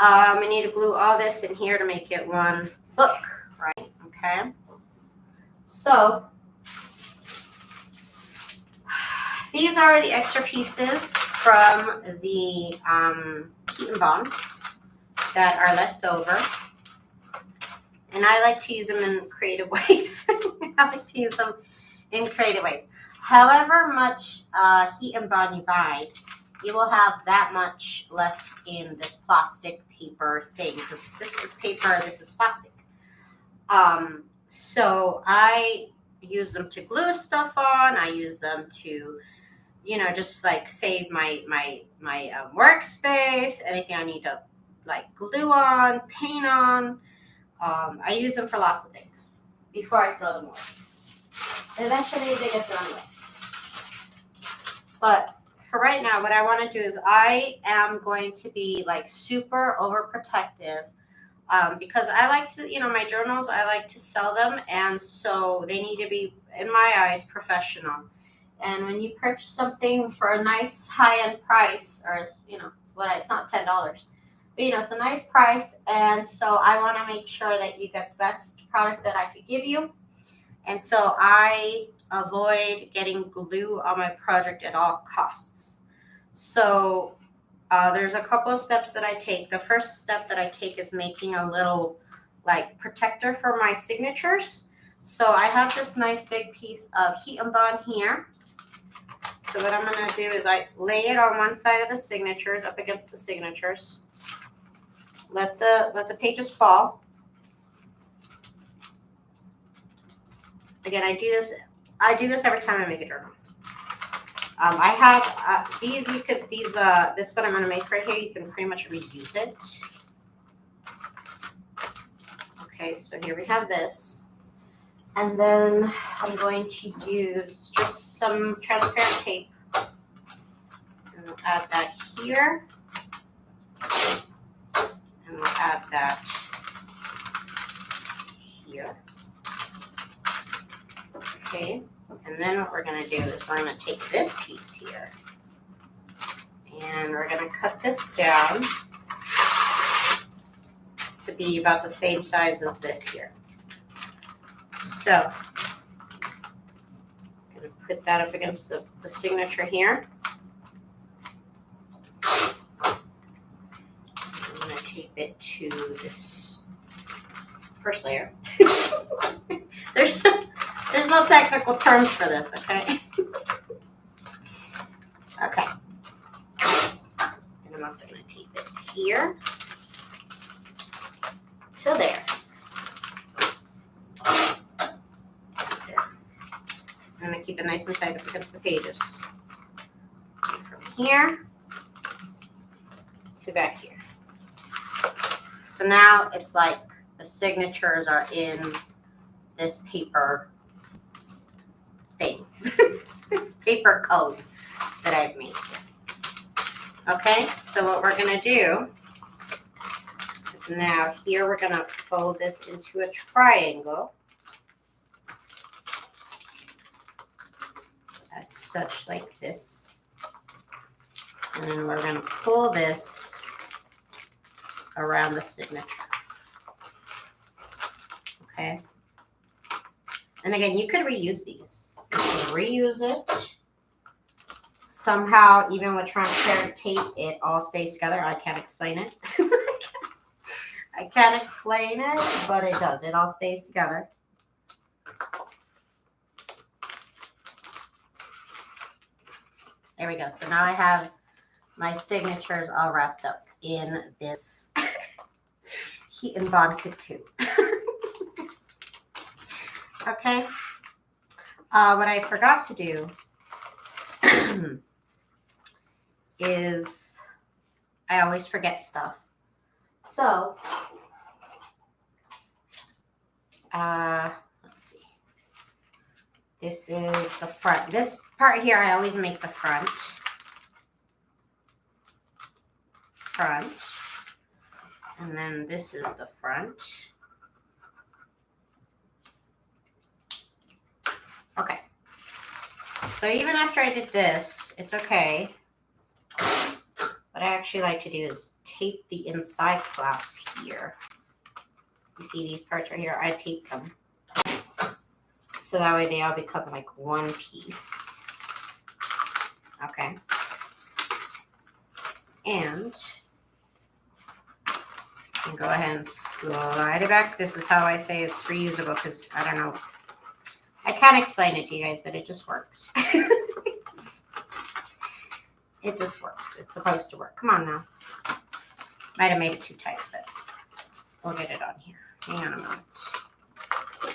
I need to glue all this in here to make it one book, right? Okay. So these are the extra pieces from the heat and bond that are left over. And I like to use them in creative ways. However much heat and bond you buy, you will have that much left in this plastic paper thing. Because this is paper, this is plastic. So I use them to glue stuff on. I use them to, just like save my workspace. Anything I need to like glue on, paint on. I use them for lots of things before I throw them away. Eventually they get thrown away. But for right now, what I want to do is I am going to be like super overprotective because I like to, my journals, I like to sell them. And so they need to be, in my eyes, professional. And when you purchase something for a nice high-end price, or it's not $10, but it's a nice price, and so I want to make sure that you get the best product that I could give you. And so I avoid getting glue on my project at all costs. So there's a couple of steps that I take. The first step that I take is making a little protector for my signatures. So I have this nice big piece of heat and bond here. So what I'm going to do is I lay it on one side of the signatures, up against the signatures. Let the pages fall. Again, I do this every time I make a journal. I have these. This what I'm going to make right here. You can pretty much reuse it. Okay, so here we have this, and then I'm going to use just some transparent tape, and we'll add that here, and we'll add that here. Okay, and then what we're going to do is we're going to take this piece here, and we're going to cut this down to be about the same size as this here. So I'm going to put that up against the signature here. I'm going to tape it to this first layer. There's no technical terms for this, okay? Okay. And I'm also going to tape it here. So there. I'm going to keep it nice and tight up against the pages. From here to back here. So now it's like the signatures are in this paper thing. This paper code that I've made. Okay, so what we're going to do is now here we're going to fold this into a triangle. As such, like this. And then we're going to pull this around the signature. Okay. And again, you could reuse these. You can reuse it. Somehow, even with transparent tape, it all stays together. I can't explain it. I can't explain it, but it does. It all stays together. There we go. So now I have my signatures all wrapped up in this heat and bond cocoon. Okay. What I forgot to do is I always forget stuff. So, let's see. This is the front. This part here, I always make the front. And then this is the front. Okay. So even after I did this, it's okay. What I actually like to do is tape the inside flaps here. You see these parts right here? I tape them. So that way they all become like one piece. Okay. And you can go ahead and slide it back. This is how I say it's reusable because I don't know. I can't explain it to you guys, but it just works. It just works. It's supposed to work. Come on now. Might have made it too tight, but we'll get it on here. Hang on a moment.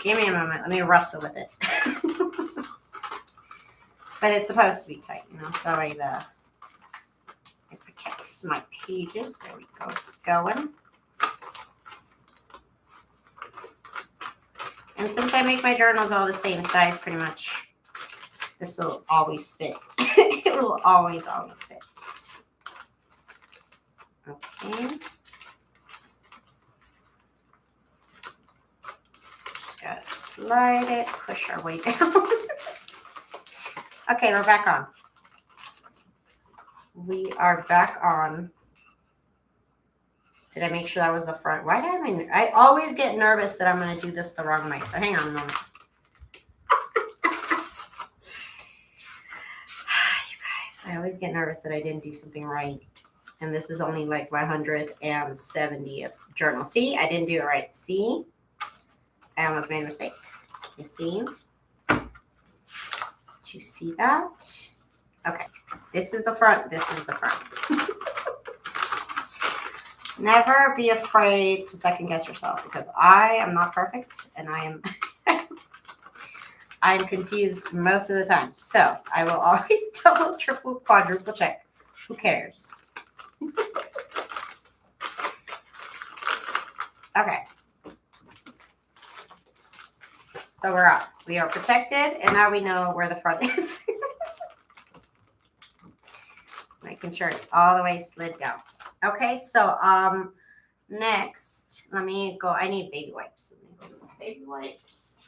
Give me a moment. Let me wrestle with it. But it's supposed to be tight, you know, so it protects my pages. There we go. It's going. And since I make my journals all the same size, pretty much, this will always fit. It will always fit. Okay. Just gotta slide it, push our way down. Okay, we're back on. We are back on. Did I make sure that was the front? Why did I always get nervous that I'm going to do this the wrong way. So hang on a moment. You guys, I always get nervous that I didn't do something right. And this is only like my 170th journal. See, I didn't do it right. See, I almost made a mistake. You see? Do you see that? Okay, this is the front. This is the front. Never be afraid to second guess yourself because I am not perfect and I am I'm confused most of the time. So I will always double, triple, quadruple check. Who cares? Okay. So we're up. We are protected and now we know where the front is. Just making sure it's all the way slid down. Okay, so next, let me go. I need baby wipes. Let me go with baby wipes.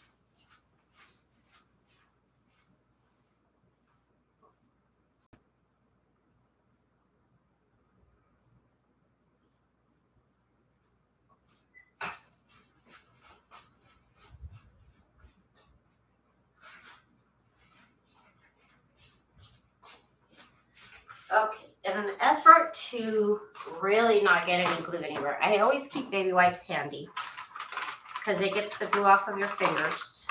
Okay, in an effort to really not get any glue anywhere, I always keep baby wipes handy because it gets the glue off of your fingers.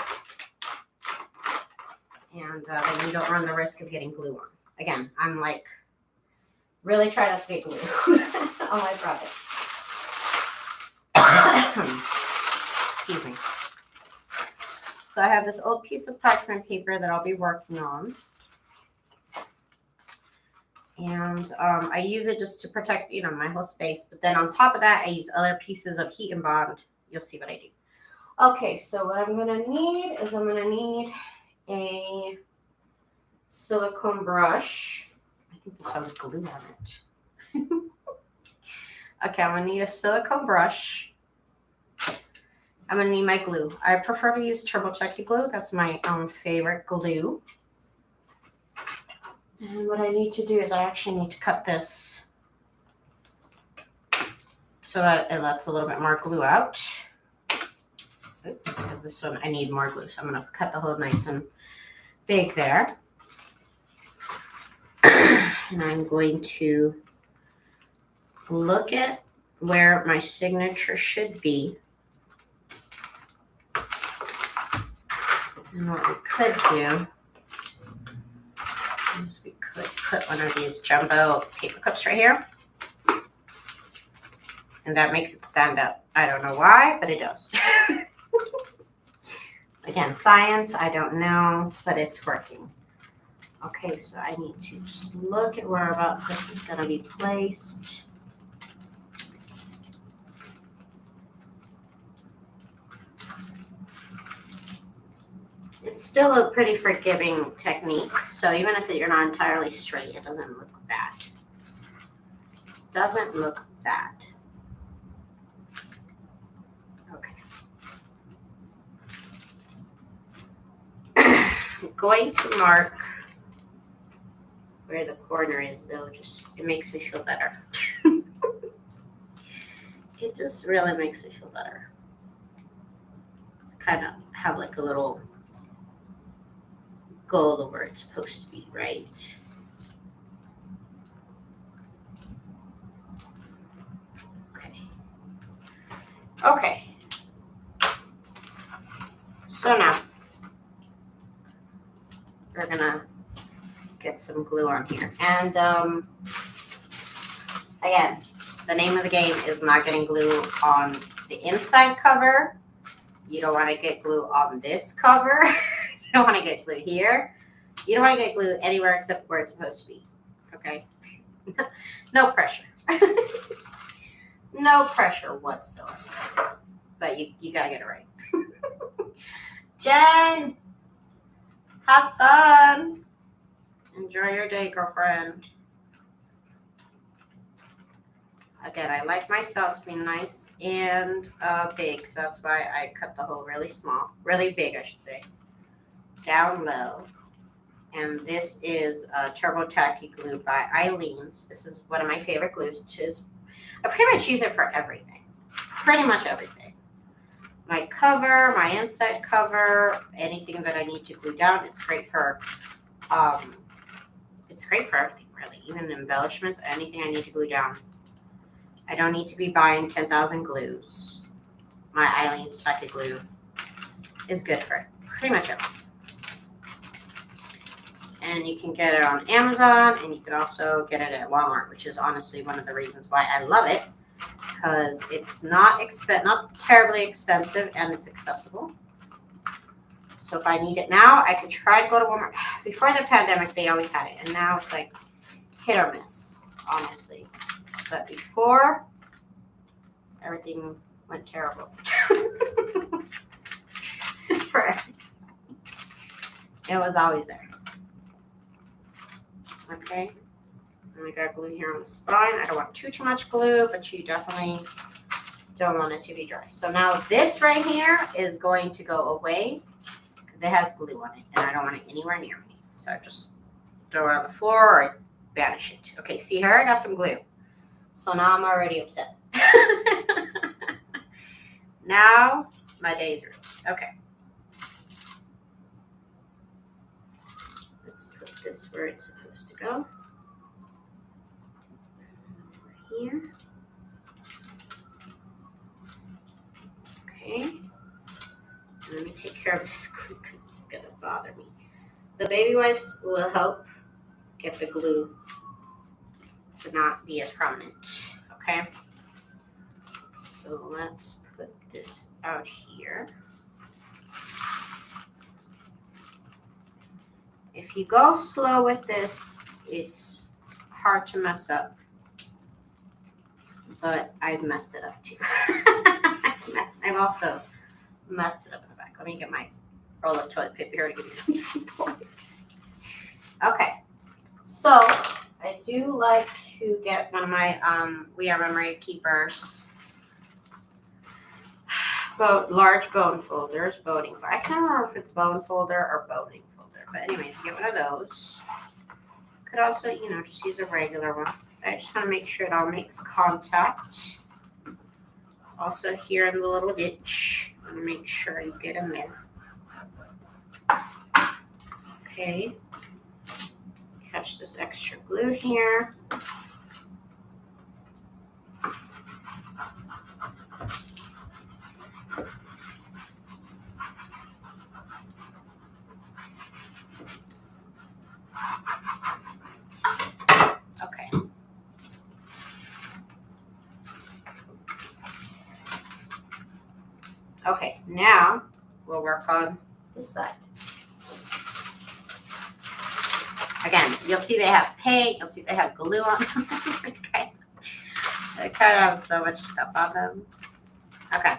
And then you don't run the risk of getting glue on. Again, I'm like, really try not to get glue on my product. Excuse me. So I have this old piece of parchment paper that I'll be working on. And I use it just to protect, my whole space. But then on top of that, I use other pieces of heat and bond. You'll see what I do. Okay, so what I'm going to need is I'm going to need a silicone brush. I think this has glue on it. Okay, I'm going to need a silicone brush. I'm going to need my glue. I prefer to use Turbo Tacky glue. That's my favorite glue. And what I need to do is I actually need to cut this so that it lets a little bit more glue out. Oops, because this one I need more glue. So I'm going to cut the hole nice and big there. And I'm going to look at where my signature should be. And what we could do is we could put one of these jumbo paper clips right here. And that makes it stand up. I don't know why, but it does. Again, science, I don't know, but it's working. Okay, so I need to just look at where about this is going to be placed. It's still a pretty forgiving technique, so even if you're not entirely straight, it doesn't look bad. Doesn't look bad. Okay. I'm going to mark where the corner is, though. Just it makes me feel better. It just really makes me feel better. Kind of have like a little goal of where it's supposed to be, right? Okay. So now we're gonna get some glue on here. And again, the name of the game is not getting glue on the inside cover. You don't want to get glue on this cover. You don't want to get glue here. You don't want to get glue anywhere except where it's supposed to be. Okay? No pressure. No pressure whatsoever. But you gotta get it right. Jen, have fun. Enjoy your day, girlfriend. Again, I like my spouts to be nice and big, so that's why I cut the hole really small, really big, I should say. Down low And this is Turbo Tacky glue by Eileen's. This is one of my favorite glues. I pretty much use it for everything. Pretty much everything. My cover, my inside cover, anything that I need to glue down. It's great for everything, really. Even embellishments, anything I need to glue down. I don't need to be buying 10,000 glues. My Eileen's Tacky glue is good for pretty much everything. And you can get it on Amazon, and you can also get it at Walmart, which is honestly one of the reasons why I love it, because it's not terribly expensive, and it's accessible. So if I need it now, I could try to go to Walmart. Before the pandemic, they always had it, and now it's like hit or miss, honestly. But before, everything went terrible. It was always there. Okay, and I got glue here on the spine. I don't want too much glue, but you definitely don't want it to be dry. So now this right here is going to go away because it has glue on it, and I don't want it anywhere near me. So I just throw it on the floor or banish it. Okay, see here, I got some glue. So now I'm already upset. Now my day is ruined. Okay. Let's put this where it's supposed to go. Over here. Okay. Let me take care of this glue because it's going to bother me. The baby wipes will help get the glue to not be as prominent. Okay. So let's put this out here. If you go slow with this, it's hard to mess up. But I've messed it up too. I've also messed it up in the back. Let me get my roll of toilet paper here to give you some support. Okay. So I do like to get one of my We Are Memory Keepers large bone folders, boning. I can't remember if it's bone folder or boning folder. But anyways, get one of those. Could also, just use a regular one. I just want to make sure it all makes contact. Also here in the little ditch, I want to make sure you get in there. Okay. Catch this extra glue here. Okay, now we'll work on this side. Again, you'll see they have paint, you'll see they have glue on them. Okay. They kind of have so much stuff on them. Okay.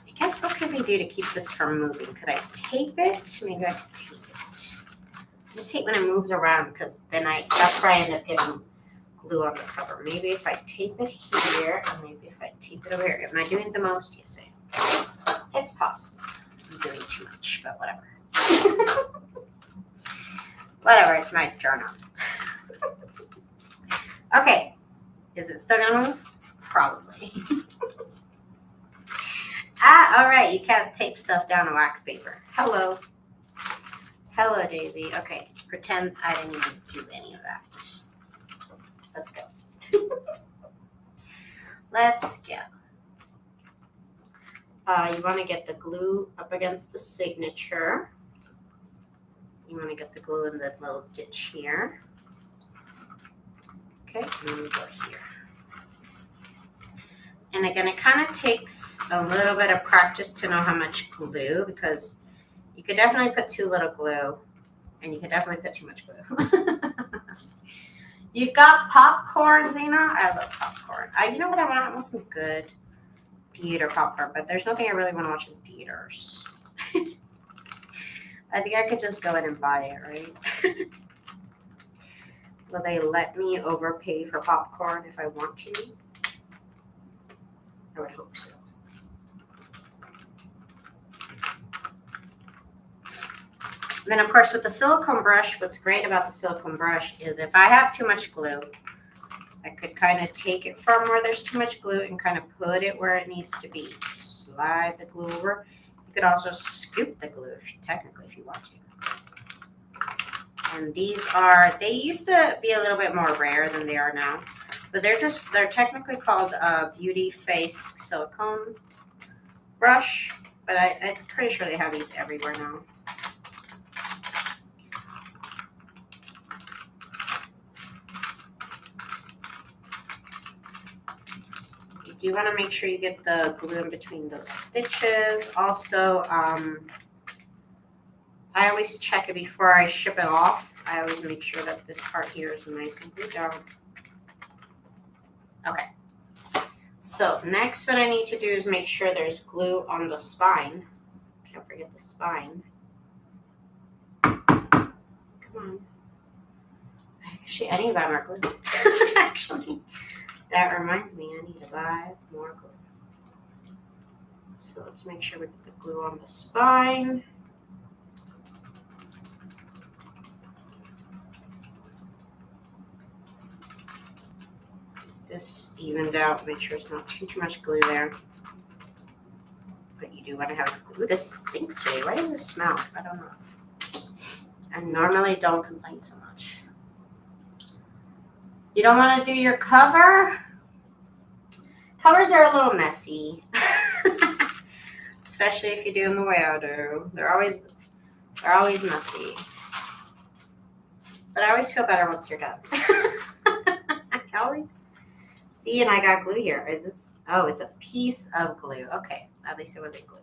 I guess what can we do to keep this from moving? Could I tape it? Maybe I could tape it. I just hate when it moves around because then that's where I end up getting glue on the cover. Maybe if I tape it here, and maybe if I tape it over here. Am I doing the most? Yes, I am. It's possible. I'm doing too much, but whatever. Whatever, it's my journal. Okay. Is it still gonna move? Probably. All right. You can't tape stuff down on wax paper. Hello. Hello, Daisy. Okay. Pretend I didn't even do any of that. Let's go. Let's go. You want to get the glue up against the signature. You want to get the glue in the little ditch here. Okay, and then we go here. And again, it kind of takes a little bit of practice to know how much glue, because you could definitely put too little glue, and you could definitely put too much glue. You've got popcorn, Zena? I love popcorn. You know what I want? I want some good theater popcorn, but there's nothing I really want to watch in theaters. I think I could just go in and buy it, right? Will they let me overpay for popcorn if I want to? I would hope so. And then, of course, with the silicone brush, what's great about the silicone brush is if I have too much glue, I could kind of take it from where there's too much glue and kind of put it where it needs to be. Slide the glue over. You could also scoop the glue, technically, if you want to. And these are, they used to be a little bit more rare than they are now. But they're technically called Beauty Face Silicone Brush. But I'm pretty sure they have these everywhere now. You do want to make sure you get the glue in between those stitches. Also, I always check it before I ship it off. I always make sure that this part here is nice and glued down. Okay. So next what I need to do is make sure there's glue on the spine. Can't forget the spine. Come on. Actually, I need to buy more glue. Actually, that reminds me, I need to buy more glue. So let's make sure we get the glue on the spine. This evened out, make sure it's not too much glue there. But you do want to have glue. This stinks today. Why does this smell? I don't know. I normally don't complain so much. You don't want to do your cover. Covers are a little messy. Especially if you do them the way I do. They're always messy. But I always feel better once you're done. I always see, and I got glue here. Is this? Oh, it's a piece of glue. Okay, at least it wasn't glue.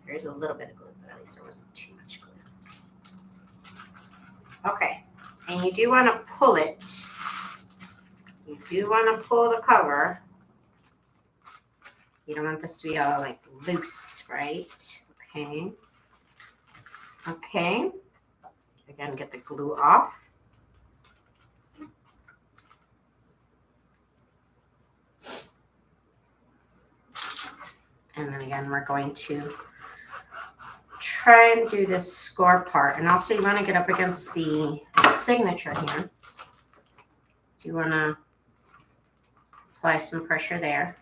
There's a little bit of glue, but at least there wasn't too much glue. Okay, and you do want to pull it. You do want to pull the cover. You don't want this to be all like loose, right? Okay. Okay. Again, get the glue off. And then again, we're going to try and do this score part. And also you want to get up against the signature here. So you want to apply some pressure there.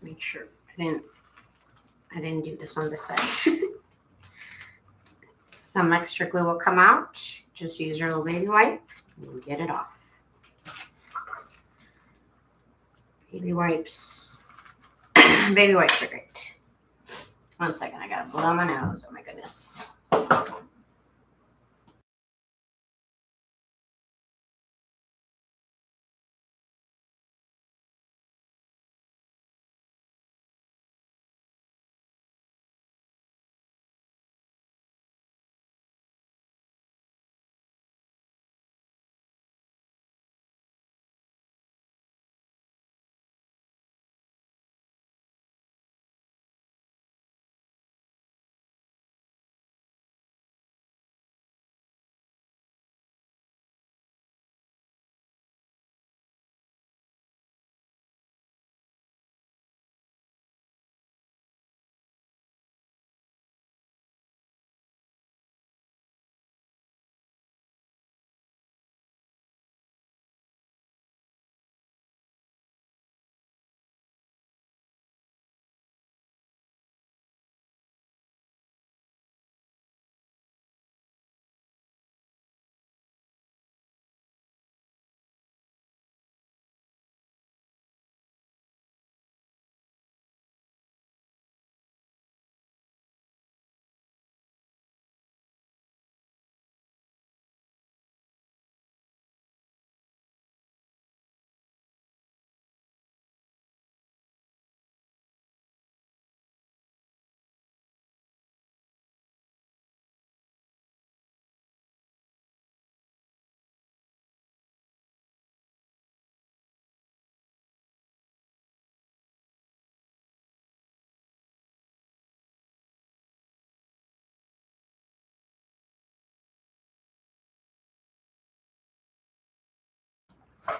Make sure I didn't do this on this side. Some extra glue will come out. Just use your little baby wipe and get it off. Baby wipes. Baby wipes are great. 1 second, I gotta blow my nose. Oh my goodness.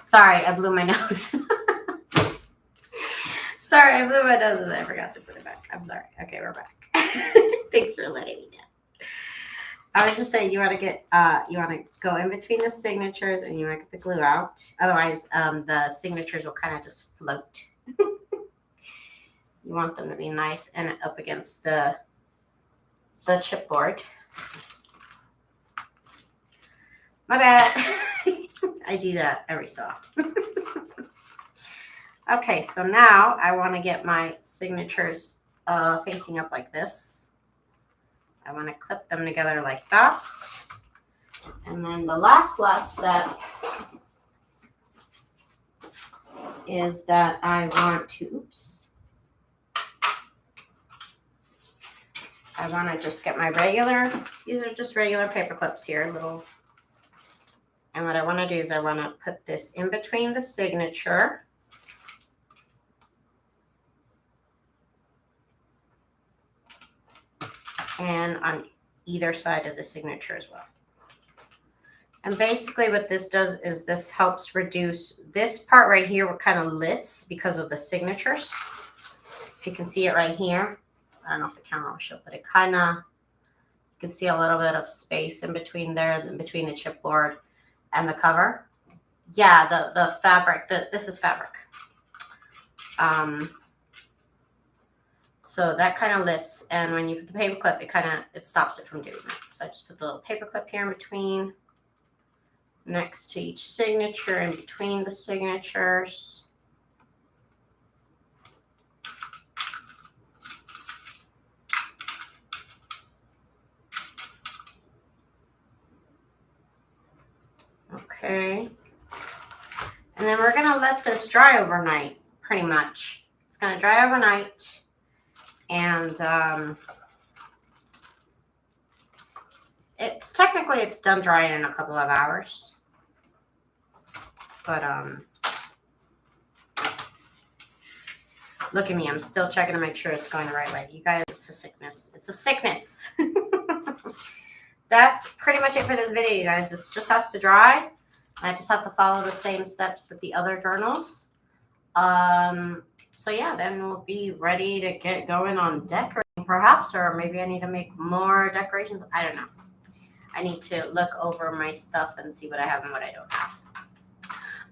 Sorry, I blew my nose. Sorry, I blew my nose and I forgot to put it back. I'm sorry. Okay, we're back. Thanks for letting me know. I was just saying you want to go in between the signatures and you want to get the glue out. Otherwise, the signatures will kind of just float. You want them to be nice and up against the chipboard. My bad. I do that every so often. Okay, so now I want to get my signatures facing up like this. I want to clip them together like that. And then the last step is that I want to, I want to just get my regular, these are just regular paper clips here, little. And what I want to do is I want to put this in between the signature. And on either side of the signature as well. And basically what this does is this helps reduce this part right here, what kind of lifts because of the signatures. If you can see it right here. I don't know if the camera will show, but it kind of, you can see a little bit of space in between there, in between the chipboard and the cover. Yeah, the fabric, this is fabric. So that kind of lifts, and when you put the paper clip, it stops it from doing that. So I just put the little paper clip here in between, next to each signature, in between the signatures. Okay. And then we're going to let this dry overnight, pretty much. It's going to dry overnight. And it's done drying in a couple of hours. But look at me, I'm still checking to make sure it's going the right way. You guys, it's a sickness. It's a sickness. That's pretty much it for this video, you guys. This just has to dry. I just have to follow the same steps with the other journals. So yeah, then we'll be ready to get going on decorating perhaps, or maybe I need to make more decorations. I don't know. I need to look over my stuff and see what I have and what I don't have.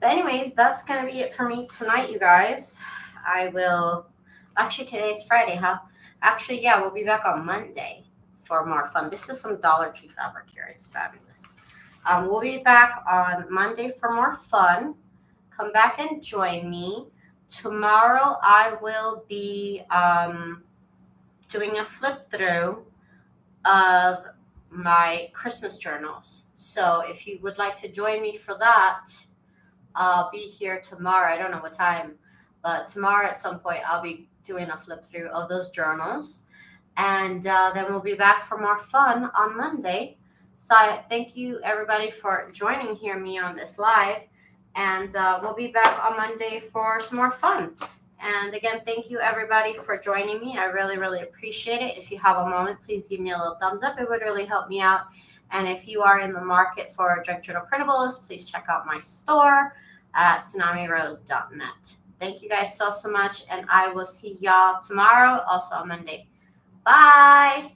But anyways, that's going to be it for me tonight, you guys. I will, actually today's Friday, huh? Actually, yeah, we'll be back on Monday for more fun. This is some Dollar Tree fabric here. It's fabulous. We'll be back on Monday for more fun. Come back and join me. Tomorrow I will be doing a flip through of my Christmas journals. So if you would like to join me for that, I'll be here tomorrow. I don't know what time, but tomorrow at some point I'll be doing a flip through of those journals. And then we'll be back for more fun on Monday. So thank you everybody for joining me on this live. And we'll be back on Monday for some more fun. And again, thank you everybody for joining me. I really, really appreciate it. If you have a moment, please give me a little thumbs up. It would really help me out. And if you are in the market for junk journal printables, please check out my store at TsunamiRose.net. Thank you guys so much. And I will see y'all tomorrow, also on Monday. Bye.